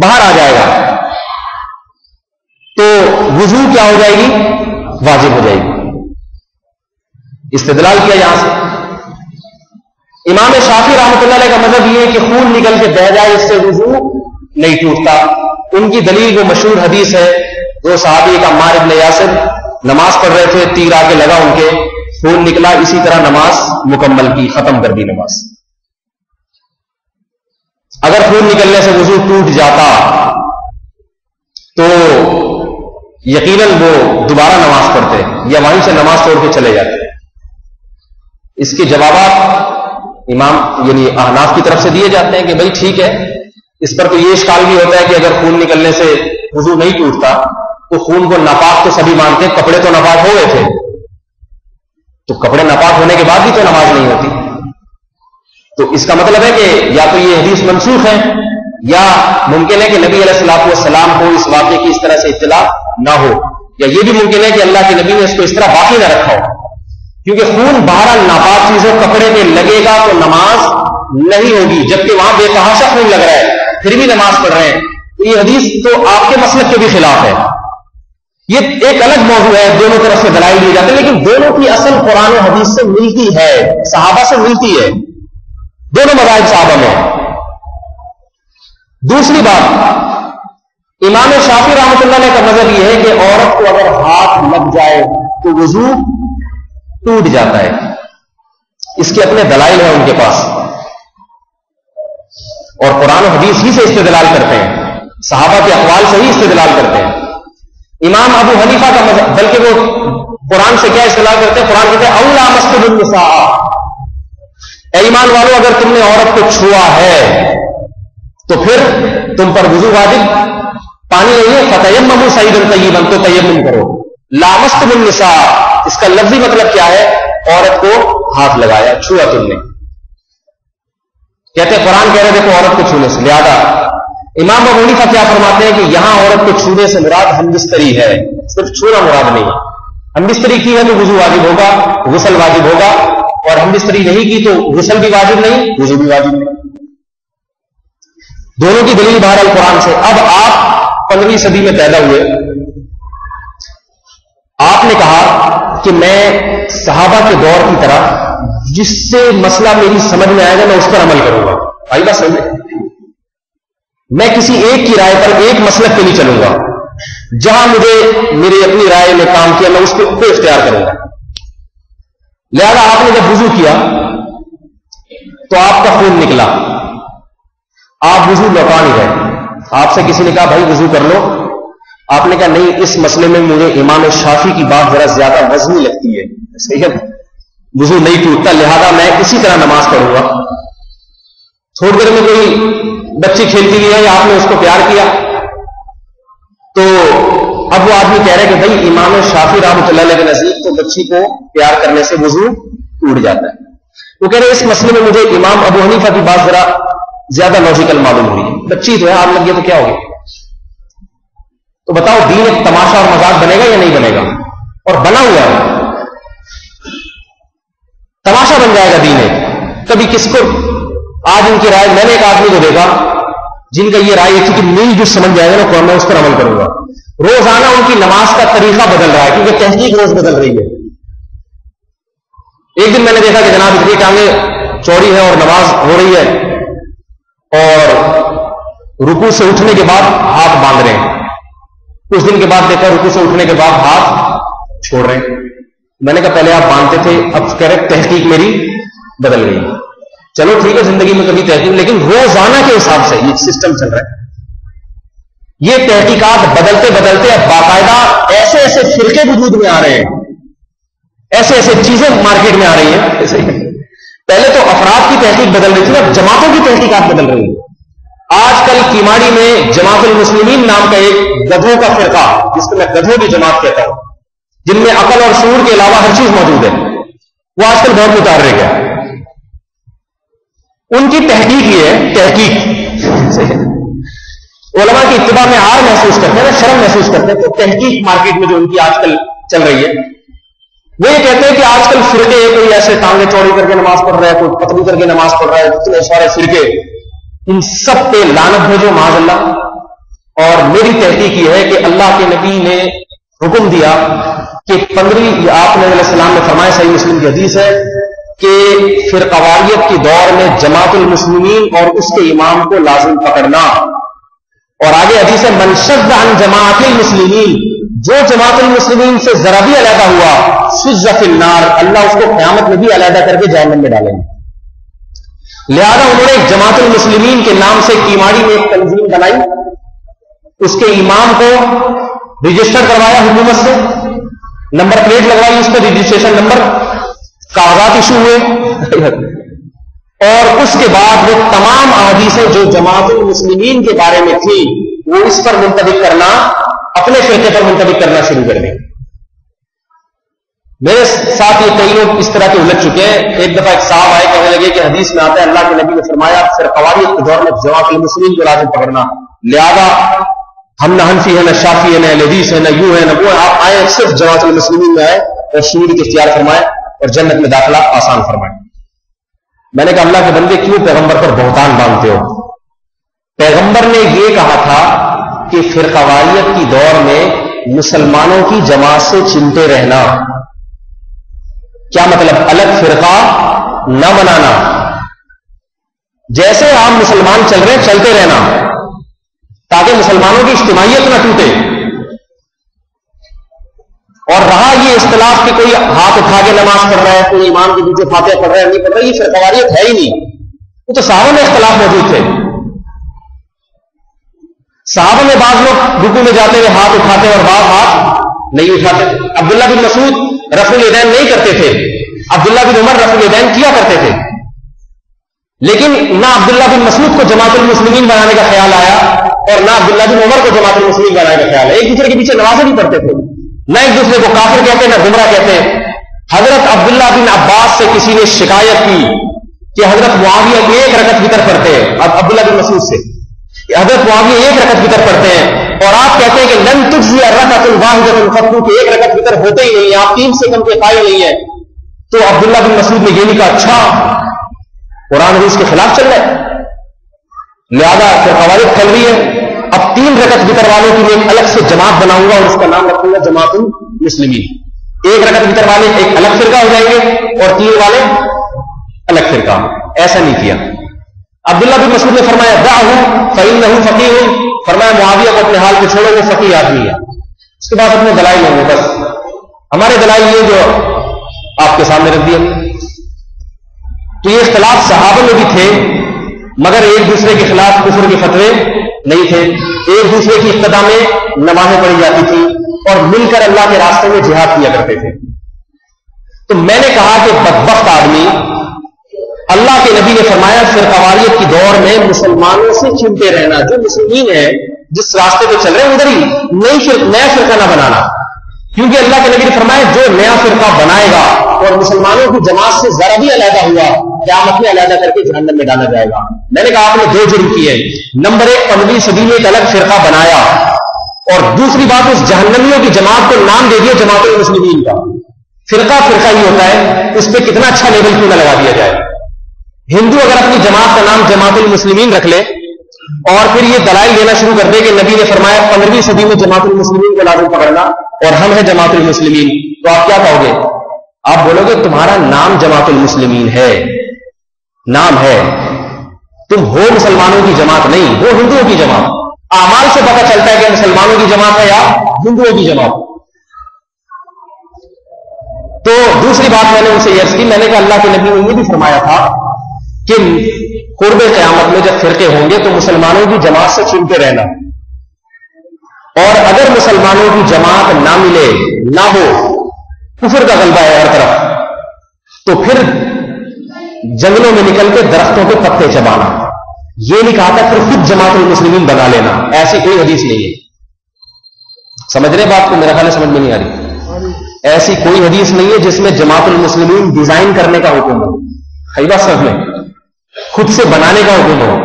باہر آ جائے گا تو وضو کیا ہو جائے گی؟ واجب ہو جائے گی۔ استدلال کیا یہاں سے۔ امام شافعی رحمۃ اللہ علیہ کا مذہب یہ ہے کہ خون نکل کے بہ جائے اس سے وضو نہیں ٹوٹتا۔ ان کی دلیل وہ مشہور حدیث ہے، دو صحابی کا عمار بن یاسر نماز پڑھ رہے تھے، تیر آ کے لگا ان کے، خون نکلا، اسی طرح نماز مکمل کی، ختم کر دی نماز۔ اگر خون نکلنے سے وضو ٹوٹ جاتا تو یقیناً وہ دوبارہ نماز پڑھتے یا وہیں سے نماز توڑ کے چلے جاتے۔ اس کے جوابات امام یعنی احناف کی طرف سے دیے جاتے ہیں کہ بھائی ٹھیک ہے، اس پر تو یہ اشکال بھی ہوتا ہے کہ اگر خون نکلنے سے وضو نہیں ٹوٹتا تو خون کو ناپاک تو سبھی مانتے ہیں، کپڑے تو ناپاک ہو گئے تھے، تو کپڑے ناپاک ہونے کے بعد بھی تو نماز نہیں ہوتی۔ تو اس کا مطلب ہے کہ یا تو یہ حدیث منسوخ ہے یا ممکن ہے کہ نبی علیہ الصلوۃ والسلام کو اس واقعے کی اس طرح سے اطلاع نہ ہو، یا یہ بھی ممکن ہے کہ اللہ کے نبی نے اس کو اس طرح باقی نہ رکھا ہو، کیونکہ خون بہرحال ناپاک چیزوں کپڑے پہ لگے گا تو نماز نہیں ہوگی، جبکہ وہاں بے تحاشا خون لگ رہا ہے پھر بھی نماز پڑھ رہے ہیں، تو یہ حدیث تو آپ کے مسلک کے بھی خلاف ہے۔ یہ ایک الگ موضوع ہے، دونوں طرف سے دلائل دیے جاتے ہیں، لیکن دونوں کی اصل قرآن و حدیث سے ملتی ہے، صحابہ سے ملتی ہے، دونوں مذاہب صحابہ میں۔ دوسری بات، امام شافعی رحمۃ اللہ علیہ کا مذہب یہ ہے کہ عورت کو اگر ہاتھ لگ جائے تو وضو ٹوٹ جاتا ہے۔ اس کے اپنے دلائل ہیں ان کے پاس، اور قرآن و حدیث ہی سے استدلال کرتے ہیں، صحابہ کے اقوال سے ہی استدلال کرتے ہیں۔ امام ابو حنیفہ کا مذہب، بلکہ وہ قرآن سے کیا استدلال کرتے ہیں؟ قرآن کہتے ہیں اولا مسجد النساء، اے ایمان والو اگر تم نے عورت کو چھوا ہے تو پھر تم پر وضو واجب، پانی نہیں ہے، فتیمموا صعیدا طیبا، تو تیمم کرو۔ لامستم النساء، اس کا لفظی مطلب کیا ہے؟ عورت کو ہاتھ لگایا، چھوا تم نے۔ کہتے ہیں قرآن کہہ رہے دیکھو عورت کو چھونے سے، لہذا امام ابو حنیفہ کیا فرماتے ہیں کہ یہاں عورت کو چھونے سے مراد ہمبستری ہے، صرف چھونا مراد نہیں ہے۔ ہمبستری کی ہے تو وضو واجب ہوگا، غسل واجب ہوگا، اور ہمبستری نہیں کی تو غسل بھی واجب نہیں، وضو بھی واجب نہیں۔ دونوں کی دلیل بہرحال قرآن سے۔ اب آپ 15ویں صدی میں پیدا ہوئے، آپ نے کہا کہ میں صحابہ کے دور کی طرح جس سے مسئلہ میری سمجھ میں آئے گا میں اس پر عمل کروں گا۔ آئی بات سمجھ میں کسی ایک کی رائے پر ایک مسلک پہ نہیں چلوں گا، جہاں مجھے میری اپنی رائے میں کام کیا میں اس کو اختیار کروں گا۔ لہذا آپ نے جب وضو کیا تو آپ کا خون نکلا، آپ وضو لوٹا نہیں رہے، آپ سے کسی نے کہا بھائی وضو کر لو، آپ نے کہا نہیں، اس مسئلے میں مجھے امام شافعی کی بات ذرا زیادہ وزنی لگتی ہے، صحیح ہے، وضو نہیں ٹوٹتا، لہذا میں اسی طرح نماز پڑھوں گا۔ تھوڑی دیر میں کوئی بچی کھیلتی ہوئی ہے یا آپ نے اس کو پیار کیا، تو اب وہ آدمی کہہ رہے کہ بھائی امام شافعی رحمۃ اللہ علیہ کے نزدیک تو بچی کو پیار کرنے سے وضو ٹوٹ جاتا ہے۔ وہ کہہ رہے اس مسئلے میں مجھے امام ابو حنیفہ کی بات ذرا زیادہ لاجیکل معلوم ہوئی ہے، بچی تو ہے، آگ لگ گیا تو کیا ہوگی؟ تو بتاؤ دین ایک تماشا اور مذاق بنے گا یا نہیں بنے گا؟ اور بنا ہوا ہے، تماشا بن جائے گا دین ایک۔ کبھی کس کو آج ان کی رائے، میں نے ایک آدمی کو دیکھا جن کا یہ رائے تھی کہ میری جو سمجھ جائے گا نا میں اس پر عمل کروں گا. روزانہ ان کی نماز کا طریقہ بدل رہا ہے کیونکہ تحقیق روز بدل رہی ہے. ایک دن میں نے دیکھا کہ جناب اتنی ٹانگیں چوڑی ہے اور نماز ہو رہی ہے اور رکوع سے اٹھنے کے بعد ہاتھ باندھ رہے ہیں. کچھ دن کے بعد دیکھا رکوع سے اٹھنے کے بعد ہاتھ چھوڑ رہے ہیں. میں نے کہا پہلے آپ باندھتے تھے، اب کہہ رہے تحقیق میری بدل گئی. چلو ٹھیک ہے، زندگی میں کبھی تحقیق، لیکن روزانہ کے حساب سے یہ سسٹم چل رہا ہے. یہ تحقیقات بدلتے بدلتے اب باقاعدہ ایسے ایسے فرقے وجود میں آ رہے ہیں، ایسے ایسے چیزیں مارکیٹ میں آ رہی ہیں. پہلے تو افراد کی تحقیق بدل رہی تھی، اب جماعتوں کی تحقیقات بدل رہی ہیں. آج کل کیماڑی میں جماعت المسلمین نام کا ایک گدھوں کا فرقہ، جس کو میں گدھوں کی جماعت کہتا ہوں، جن میں عقل اور شعور کے علاوہ ہر چیز موجود ہے، وہ آج کل بہت متحرک ہے. ان کی تحقیق یہ ہے، تحقیق علماء کی اتباع میں آر محسوس کرتے ہیں، شرم محسوس کرتے ہیں. تو تحقیق مارکیٹ میں جو ان کی آج کل چل رہی ہے، وہ یہ کہتے ہیں کہ آج کل فرقے کوئی ایسے ٹانگیں چوڑی کر کے نماز پڑھ رہا ہے، کوئی پتلی کر کے نماز پڑھ رہا ہے، اتنے سارے فرقے، ان سب پہ لعنت بھیجو معاذ اللہ. اور میری تحقیق یہ ہے کہ اللہ کے نبی نے حکم دیا کہ 15 آپ علیہ السلام نے فرمایا، صحیح مسلم کی حدیث ہے کہ فرقواریت کے دور میں جماعت المسلمین اور اس کے امام کو لازم پکڑنا. اور آگے حدیث ہے من شد عن جماعت المسلمین، جو جماعت المسلمین سے ذرا بھی علیحدہ ہوا سز فی النار، اللہ اس کو قیامت میں بھی علیحدہ کر کے جہنم میں ڈالیں گے. لہذا انہوں نے جماعت المسلمین کے نام سے کیماڑی میں ایک تنظیم بنائی، اس کے امام کو رجسٹر کروایا حکومت سے، نمبر پلیٹ لگوائی، اس پہ رجسٹریشن نمبر، کاغذات ایشو ہوئے، اور اس کے بعد وہ تمام احادیثیں جو جماعت المسلمین کے بارے میں تھی وہ اس پر منتخب کرنا، اپنے فرقے پر منتخب کرنا شروع کر دیں. میرے ساتھ یہ کئی لوگ اس طرح کے الجھ چکے ہیں. ایک دفعہ ایک صاحب آئے، کہنے لگے کہ حدیث میں آتا ہے اللہ کے نبی نے فرمایا فرقواریت کے دور میں جماعت المسلمین کو لازم پکڑنا، لہذا ہم نہ حنفی ہیں نہ شافی ہیں نہ حدیث ہیں نہ یوں ہے نہ وہ ہے، آپ آئے صرف جماعت المسلمین میں آئے اور شمولیت اختیار فرمائے اور جنت میں داخلہ آسان فرمائے. میں نے کہا اللہ کے بندے کیوں پیغمبر پر بہتان باندھتے ہو؟ پیغمبر نے یہ کہا تھا کہ فرقواریت کی دور میں مسلمانوں کی جماعت سے چمٹے رہنا. کیا مطلب؟ الگ فرقہ نہ بنانا، جیسے عام مسلمان چل رہے چلتے رہنا تاکہ مسلمانوں کی اجتماعیت نہ ٹوٹے. اور رہا یہ اختلاف کہ کوئی ہاتھ اٹھا کے نماز پڑھ رہا ہے، کوئی امام کے پیچھے فاتحہ پڑھ رہا ہے نہیں پڑھ رہا، یہ فرقواریت ہے ہی نہیں. وہ تو صحابہ میں اختلاف موجود تھے. صحابہ میں بعض لوگ رکوع میں جاتے ہوئے ہاتھ اٹھاتے اور بعض ہاتھ نہیں اٹھاتے. عبداللہ بن مسعود رفع الیدین نہیں کرتے تھے، عبداللہ بن عمر رفع الیدین کیا کرتے تھے. لیکن نہ عبداللہ بن مسعود کو جماعت المسلمین بنانے کا خیال آیا اور نہ عبداللہ بن عمر کو جماعت المسلمین بنانے کا خیال ہے. ایک دوسرے کے پیچھے نمازیں نہیں پڑھتے تھے، نہ ایک دوسرے کو کافر کہتے نہ گمراہ کہتے. حضرت عبداللہ بن عباس سے کسی نے شکایت کی کہ حضرت معاویہ ایک رکعت وتر پڑھتے ہیں، اب عبداللہ بن مسعود سے حضرت معاویہ ایک رکعت وتر پڑھتے ہیں اور آپ کہتے ہیں کہ لن تجزی الرکعۃ الواحدۃ فتو کہ ایک رکعت وتر ہوتے ہی نہیں ہیں، آپ 3 سے کم کے قائل نہیں ہیں. تو عبداللہ بن مسعود نے یہ نہیں کہا اچھا قرآن حدیث کے خلاف چل رہا ہے، لہذا فرقواریت پھیل رہی ہے، اب 3 رکعت وتر والوں کی میں ایک الگ سے جماعت بناؤں گا اور اس کا نام رکھوں گا جماعت المسلمین. 1 رکعت وتر والے ایک الگ فرقہ ہو جائیں گے اور 3 والے الگ فرقہ. ایسا نہیں کیا. عبداللہ بن مسعود نے فرمایا دعہ فإنہ فقیہ، فرمایا معاویہ کو اپنے حال کو چھوڑو، وہ فقیہ آدمی ہے. اس کے بعد اپنے دلائل ہوں گے، بس ہمارے دلائل یہ جو آپ کے سامنے رکھ دیے. تو یہ اختلاف صحابہ میں بھی تھے مگر ایک دوسرے کے خلاف کفر کے فتوے نہیں تھے. ایک دوسرے کی ابتدا میں نمازیں پڑھی جاتی تھی اور مل کر اللہ کے راستے میں جہاد کیا کرتے تھے. تو میں نے کہا کہ بدبخت آدمی، اللہ کے نبی نے فرمایا فرقواریت کی دور میں مسلمانوں سے چمٹے رہنا، جو مسلمین ہیں جس راستے پہ چل رہے ہیں ادھر ہی نیا فرقہ نہ بنانا، کیونکہ اللہ کے نبی نے فرمایا جو نیا فرقہ بنائے گا اور مسلمانوں کی جماعت سے ذرا بھی علیحدہ ہوا قیامت میں علیحدہ کر کے جہنم میں ڈالا جائے گا. میں نے کہا آپ نے 2 جرم کیے. نمبر 1 15ویں صدی میں ایک الگ فرقہ بنایا اور دوسری بات اس جہنمیوں کی جماعت کو نام دے دیا جماعت المسلمین کا. فرقہ فرقہ ہی ہوتا ہے، اس پہ کتنا اچھا لیبل کیوں نہ لگا دیا جائے. ہندو اگر اپنی جماعت کا نام جماعت المسلمین رکھ لے اور پھر یہ دلائل دینا شروع کر دے کہ نبی نے فرمایا 15ویں صدی میں جماعت المسلمین کو لازم پکڑنا اور ہم ہیں جماعت المسلمین، تو آپ کیا کہو گے؟ آپ بولو گے تمہارا نام جماعت المسلمین ہے، نام ہے، تم ہو مسلمانوں کی جماعت نہیں، وہ ہندوؤں کی جماعت۔ اعمال سے پتہ چلتا ہے کہ مسلمانوں کی جماعت ہے یا ہندوؤں کی جماعت۔ تو دوسری بات میں نے ان سے یہ عرض کی، میں نے کہا اللہ کے نبی نے یہ بھی فرمایا تھا کہ قرب قیامت میں جب فرقے ہوں گے تو مسلمانوں کی جماعت سے چنتے رہنا، اور اگر مسلمانوں کی جماعت نہ ملے، نہ ہو، کفر کا غلبہ ہے ہر طرف، تو پھر جنگلوں میں نکل کے درختوں کے پتے چبانا۔ یہ نہیں کہا تھا پھر خود جماعت المسلمین بنا لینا، ایسی کوئی حدیث نہیں ہے۔ سمجھ رہے بات کو؟ میرا خیال ہے سمجھ میں نہیں آ رہی۔ ایسی کوئی حدیث نہیں ہے جس میں جماعت المسلمین ڈیزائن کرنے کا حکم ہو، خیبہ صاحب میں خود سے بنانے کا حکم ہو۔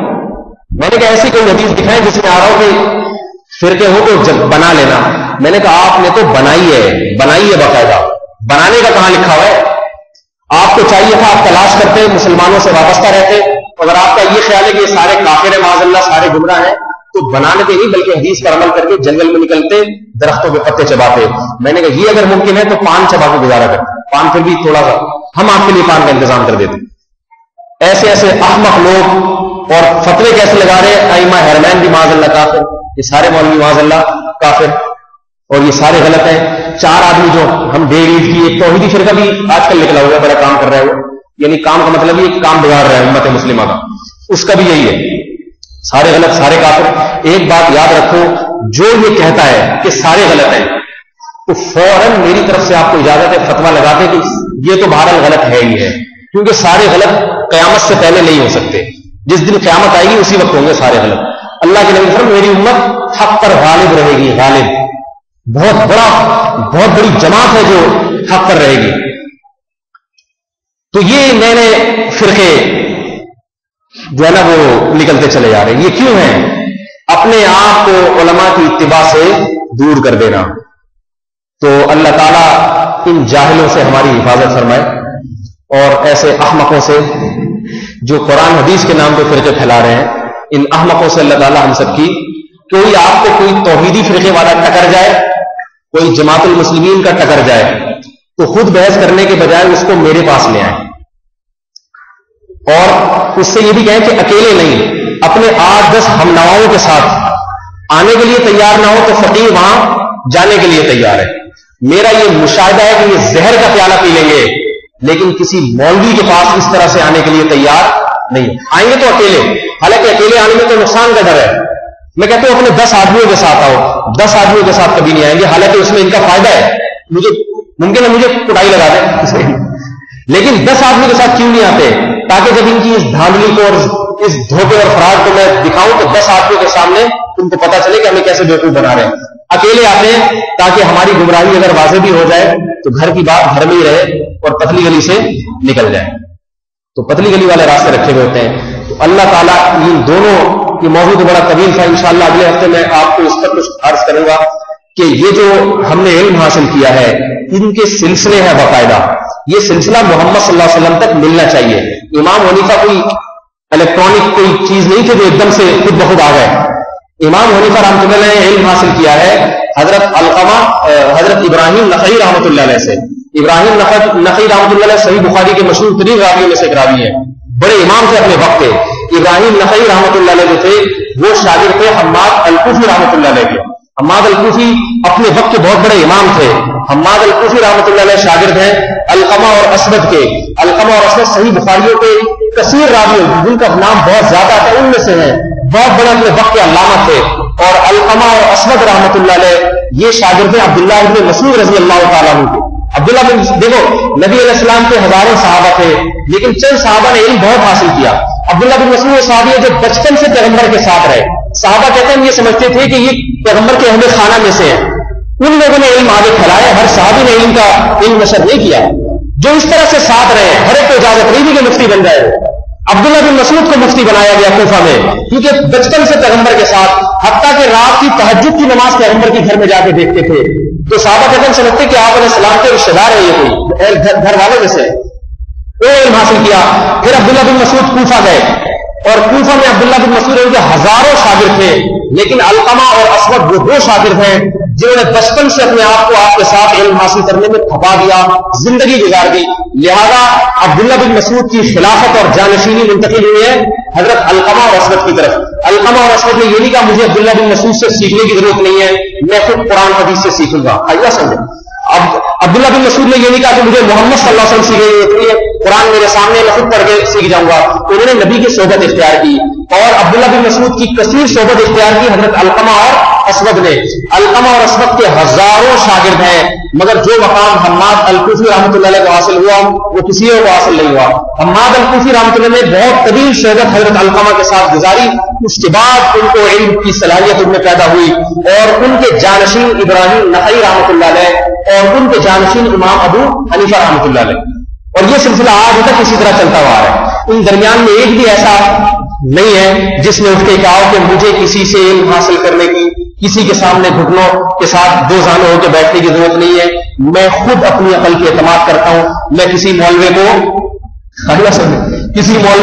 میں نے کہا ایسی کوئی حدیث دکھائیں جس میں آ رہا ہو کہ فرقے ہو تو جب بنا لینا۔ میں نے کہا آپ نے تو بنائی ہے باقاعدہ، بنانے کا کہاں لکھا ہوا ہے؟ آپ کو چاہیے تھا آپ تلاش کرتے، مسلمانوں سے وابستہ رہتے۔ اگر آپ کا یہ خیال ہے کہ یہ سارے کافر ہیں معاذ اللہ، سارے گمراہ ہیں، تو بنانے کے نہیں بلکہ حدیث پر عمل کر کے جنگل میں نکلتے، درختوں کے پتے چباتے۔ میں نے کہا یہ اگر ممکن ہے تو پان چبا کے گزارا کرتے، پان پھر بھی تھوڑا سا ہم آپ کے لیے پان کا انتظام کر دیتے۔ ایسے ایسے احمق لوگ، اور فتوے کیسے لگا رہے ہیں، ائمہ حرمین بھی معاذ اللہ کافر، یہ سارے مولوی معاذ اللہ کافر، اور یہ سارے غلط ہیں۔ 4 آدمی جو ہم ڈیڑھ عید کی، ایک توحیدی فرقہ بھی آج کل نکلا ہوا ہے، بڑا کام کر رہا ہے وہ، یعنی کام کا مطلب یہ کام بگاڑ رہا ہے امت مسلمہ کا، اس کا بھی یہی ہے، سارے غلط، سارے کافر۔ ایک بات یاد رکھو، جو یہ کہتا ہے کہ سارے غلط ہیں تو فوراً میری طرف سے آپ کو اجازت ہے فتویٰ لگاتے کہ یہ تو بہرحال غلط ہے ہی ہے، کیونکہ سارے غلط قیامت سے پہلے نہیں ہو سکتے، جس دن قیامت آئے گی اسی وقت ہوں گے سارے غلط۔ اللہ کے نبی فرمایا میری امت حق پر غالب رہے گی، غالب، بہت بڑی جماعت ہے جو حق پر رہے گی۔ تو یہ نئے نئے فرقے جو ہے نا وہ نکلتے چلے جا رہے ہیں، یہ کیوں ہیں؟ اپنے آپ کو علماء کی اتباع سے دور کر دینا۔ تو اللہ تعالیٰ ان جاہلوں سے ہماری حفاظت فرمائے، اور ایسے احمقوں سے جو قرآن حدیث کے نام پہ فرقے پھیلا رہے ہیں، ان احمقوں سے اللہ تعالیٰ ہم سب کی، کوئی آپ کو کوئی توحیدی فرقے والا ٹکر جائے، کوئی جماعت المسلمین کا ٹکر جائے، تو خود بحث کرنے کے بجائے اس کو میرے پاس لے آئیں، اور اس سے یہ بھی کہیں کہ اکیلے نہیں، اپنے 8-10 ہم نواؤں کے ساتھ آنے کے لیے تیار نہ ہو تو فقیر وہاں جانے کے لیے تیار ہے۔ میرا یہ مشاہدہ ہے کہ یہ زہر کا پیالہ پی لیں گے، لیکن کسی مولوی کے پاس اس طرح سے آنے کے لیے تیار نہیں، آئیں گے تو اکیلے، حالانکہ اکیلے آنے میں تو نقصان کا ڈر ہے۔ میں کہتا ہوں اپنے 10 آدمیوں کے ساتھ آؤ، 10 آدمیوں کے ساتھ کبھی نہیں آئیں گے، حالانکہ اس میں ان کا فائدہ ہے، مجھے ممکن ہے مجھے کٹائی لگا دیں لیکن 10 آدمی کے ساتھ کیوں نہیں آتے؟ تاکہ جب ان کی اس دھاندلی کو اور اس دھوکے اور فراڈ کو میں دکھاؤں تو 10 آدمیوں کے سامنے تم کو پتا چلے کہ ہمیں کیسے بیوقوف بنا رہے ہیں۔ اکیلے آتے ہیں تاکہ ہماری گمراہی اگر واضح بھی ہو جائے تو گھر کی بات گھر میں ہی رہے اور پتلی گلی سے نکل جائے، تو پتلی گلی والے راستے رکھے ہوئے ہوتے ہیں۔ تو اللہ تعالیٰ ان دونوں کی موضوع تو بڑا طویل تھا، انشاءاللہ اگلے ہفتے میں آپ کو اس پر کچھ عرض کروں گا کہ یہ جو ہم نے علم حاصل کیا ہے ان کے سلسلے ہیں باقاعدہ، یہ سلسلہ محمد صلی اللہ علیہ وسلم تک ملنا چاہیے۔ امام حنیفہ کوئی الیکٹرانک کوئی چیز نہیں تھی جو ایک دم سے خود بخود آ گئے۔ امام حنیفہ رحمۃ اللہ علیہ نے علم حاصل کیا ہے حضرت علقمہ حضرت ابراہیم نخعی رحمۃ اللہ علیہ سے۔ ابراہیم نخعی رحمۃ اللہ علیہ صحیح بخاری کے مشہور ترین راویوں میں سے ایک راوی ہے، بڑے امام تھے اپنے وقت کے۔ ابراہیم نخعی رحمۃ اللہ علیہ جو تھے وہ شاگرد تھے حماد الکوفی رحمۃ اللہ علیہ کے۔ حماد الکوفی اپنے وقت کے بہت بڑے امام تھے۔ حماد الکوفی رحمۃ اللہ علیہ شاگرد ہیں علقمہ اور اسود کے۔ علقمہ اور اسود صحیح بخاریوں کے کثیر راوی جن کا نام بہت زیادہ تھا ان میں سے ہیں، بہت بڑے اپنے وقت کے علامہ تھے۔ اور علقمہ اور اسود رحمۃ اللہ علیہ یہ شاگرد ہیں عبداللہ بن مسعود رضی اللہ تعالیٰ عنہ کے۔ عبداللہ بن دیکھو نبی علیہ السلام کے ہزاروں صحابہ تھے لیکن چند صحابہ نے علم بہت حاصل کیا۔ عبداللہ بن مسعود صحابی ہے جو بچپن سے پیغمبر کے ساتھ رہے۔ صحابہ کہتے ہیں یہ سمجھتے تھے کہ یہ پیغمبر کے اہل خانہ میں سے ہیں، ان لوگوں نے علم آگے پھیلایا، ہر صحابی نے علم نشر نہیں کیا۔ جو اس طرح سے ساتھ رہے ہر ایک کو اجازت نہیں دی کہ مفتی بن جائے۔ عبداللہ بن مسعود کو مفتی بنایا گیا کوفہ میں کیونکہ بچپن سے پیغمبر کے ساتھ، حتیٰ کہ رات کی تہجد کی نماز پیغمبر کے گھر میں جا کے دیکھتے تھے۔ تو صحابہ کہتے ہیں سمجھتے کہ آپ علیہ السلام کے رشتے دار ہیں، یہ کوئی گھر والے میں سے۔ وہ علم حاصل کیا. پھر عبداللہ بن مسعود کوفہ گئے اور کوفہ میں عبداللہ بن مسعود ان کے ہزاروں شاگرد تھے, لیکن علقمہ اور اسود وہ دو شاگرد ہیں جنہوں نے بچپن سے اپنے آپ کو آپ کے ساتھ علم حاصل کرنے میں کھپا دیا, زندگی گزار دی. لہذا عبداللہ بن مسعود کی خلافت اور جانشینی منتقل ہوئی ہے حضرت علقمہ اور اسود کی طرف. علقمہ اور اسود نے یہ نہیں کہا مجھے عبداللہ بن مسعود سے سیکھنے کی ضرورت نہیں ہے, میں خود قرآن حدیث سے سیکھوں گا. آئیے سمجھے, اب عبداللہ بن مسعود نے یہ نہیں کہا کہ مجھے محمد صلی اللہ علیہ وسلم سیکھنے کی ضرورت نہیں ہے, قرآن میرے سامنے میں خود پڑھ کے سیکھ جاؤں گا. انہوں نے نبی کی صحبت اختیار کی اور عبداللہ بن مسعود کی کثیر صحبت اختیار کی حضرت علقمہ اور اسود نے. علقمہ اور اسود کے ہزاروں شاگرد ہیں, مگر جو مقام حماد الکوفی رحمۃ اللہ علیہ کو حاصل ہوا وہ کسی کو حاصل نہیں ہوا. حماد الکوفی رحمۃ اللہ نے بہت طویل صحبت حضرت علقمہ کے ساتھ گزاری, اس کے بعد ان کو علم کی صلاحیت ان میں پیدا ہوئی اور ان کے جانشین ابراہیم نخعی رحمۃ اللہ علیہ اور ان کے جانشین امام ابو حنیفہ رحمۃ اللہ علیہ, اور یہ سلسلہ آج تک اسی طرح چلتا ہوا ہے. ان درمیان میں ایک بھی ایسا نہیں ہے جس نے اٹھ کے کہا کہ مجھے کسی سے علم حاصل کرنے کی, کسی کے سامنے گھٹنوں کے ساتھ دو زانو ہو کے بیٹھنے کی ضرورت نہیں ہے, میں خود اپنی عقل کی اعتماد کرتا ہوں, میں کسی مولوی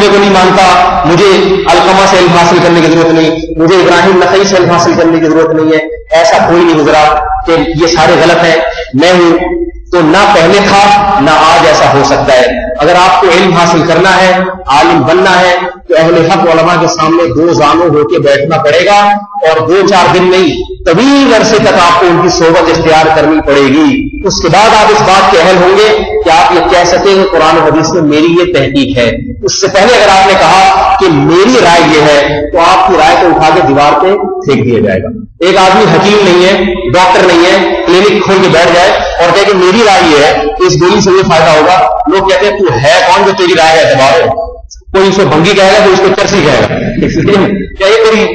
کو نہیں مانتا, مجھے علقمہ سے علم حاصل کرنے کی ضرورت نہیں, مجھے ابراہیم نخعی سے علم حاصل کرنے کی ضرورت نہیں ہے. ایسا کوئی نہیں گزرا کہ یہ سارے غلط ہیں, میں ہوں تو نہ پہلے تھا نہ آج ایسا ہو سکتا ہے. اگر آپ کو علم حاصل کرنا ہے, عالم بننا ہے, تو اہل حق علماء کے سامنے دو زانو ہو کے بیٹھنا پڑے گا, اور 2-4 دن نہیں طویل عرصے تک آپ کو ان کی صحبت اختیار کرنی پڑے گی. اس کے بعد آپ اس بات کے اہل ہوں گے کہ آپ یہ کہہ سکیں کہ قرآن و حدیث میں میری یہ تحقیق ہے. اس سے پہلے اگر آپ نے کہا کہ میری رائے یہ ہے تو آپ کی رائے کو اٹھا کے دیوار پہ پھینک دیا جائے گا. ایک آدمی حکیم نہیں ہے, ڈاکٹر نہیں ہے, کلینک کھول کے بیٹھ جائے اور کہے کہ میری رائے یہ ہے کہ اس گولی سے یہ فائدہ ہوگا, لوگ کہتے ہیں تو ہے کون جو تیری رائے کا اعتبار ہو. کوئی اس کو بھنگی کہے گا, کوئی اس کو چرسی کہے گا. کیا یہ تیری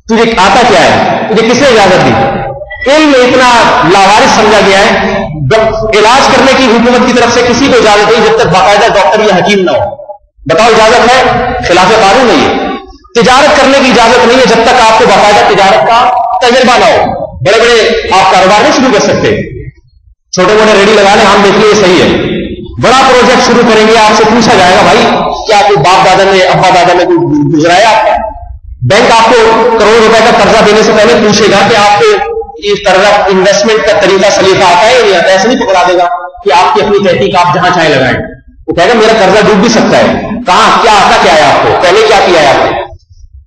تجھے آتا کیا ہے, تجھے کس نے اجازت دی؟ علم اتنا لاوارث سمجھا گیا ہے, علاج کرنے کی حکومت کی طرف سے کسی کو اجازت نہیں جب تک باقاعدہ ڈاکٹر یا حکیم نہ ہو. بتاؤ اجازت ہے؟ خلاف قانون نہیں ہے. تجارت کرنے کی اجازت نہیں ہے جب تک آپ کو باقاعدہ تجارت کا تجربہ نہ ہو. بڑے بڑے آپ کاروبار نہیں شروع کر سکتے, چھوٹے موٹے ریڈی لگا لیں, ہم دیکھ لیں یہ صحیح ہے. بڑا پروجیکٹ شروع کریں گے, آپ سے پوچھا جائے گا بھائی کیا کوئی باپ دادا نے ابا دادا نے کوئی گزرایا آپ کا؟ بینک آپ کو کروڑ روپے کا قرضہ دینے سے پہلے پوچھے گا کہ آپ کو اس طرح انویسٹمنٹ کا طریقہ سلیقہ آتا ہے یا نہیں آتا ہے. ایسے نہیں پکڑا دے گا کہ آپ کی اپنی تحقیق آپ جہاں چاہے لگائیں. وہ کہے گا میرا قرضہ ڈوب بھی سکتا ہے, کہاں کیا آتا کیا ہے آپ کو, پہلے کیا کیا ہے آپ نے.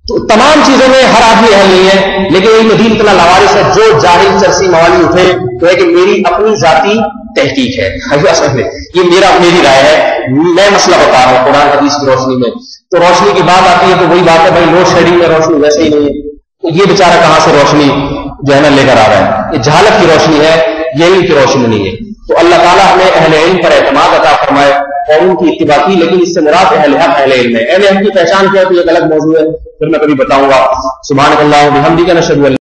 تو تمام چیزوں میں ہر آدمی اہل نہیں ہے, لیکن علم دین اتنا لاوارث ہے. جو جاہل چرسی موالی اٹھے تو ہے کہ میری اپنی ذاتی تحقیق ہے, یہ میری رائے ہے, میں مسئلہ بتا رہا ہوں قرآن حدیث کی روشنی میں. تو روشنی کی بات آتی ہے تو وہی بات ہے بھائی لوڈ شیڈنگ میں روشنی ویسے ہی نہیں ہے, تو یہ بیچارہ کہاں سے روشنی جو ہے نا لے کر آ رہا ہے. یہ جہالت کی روشنی ہے, یہ علم کی روشنی نہیں ہے. تو اللہ تعالیٰ ہمیں اہل علم پر اعتماد عطا فرمائے اور ان کی اتباع کی, لیکن اس سے مراد اہل حق اہل علم ہے. اہل علم کی پہچان کیا ہے تو یہ ایک الگ موضوع ہے, پھر میں کبھی بتاؤں گا. سبحانک اللہم و بحمدک نشہد ان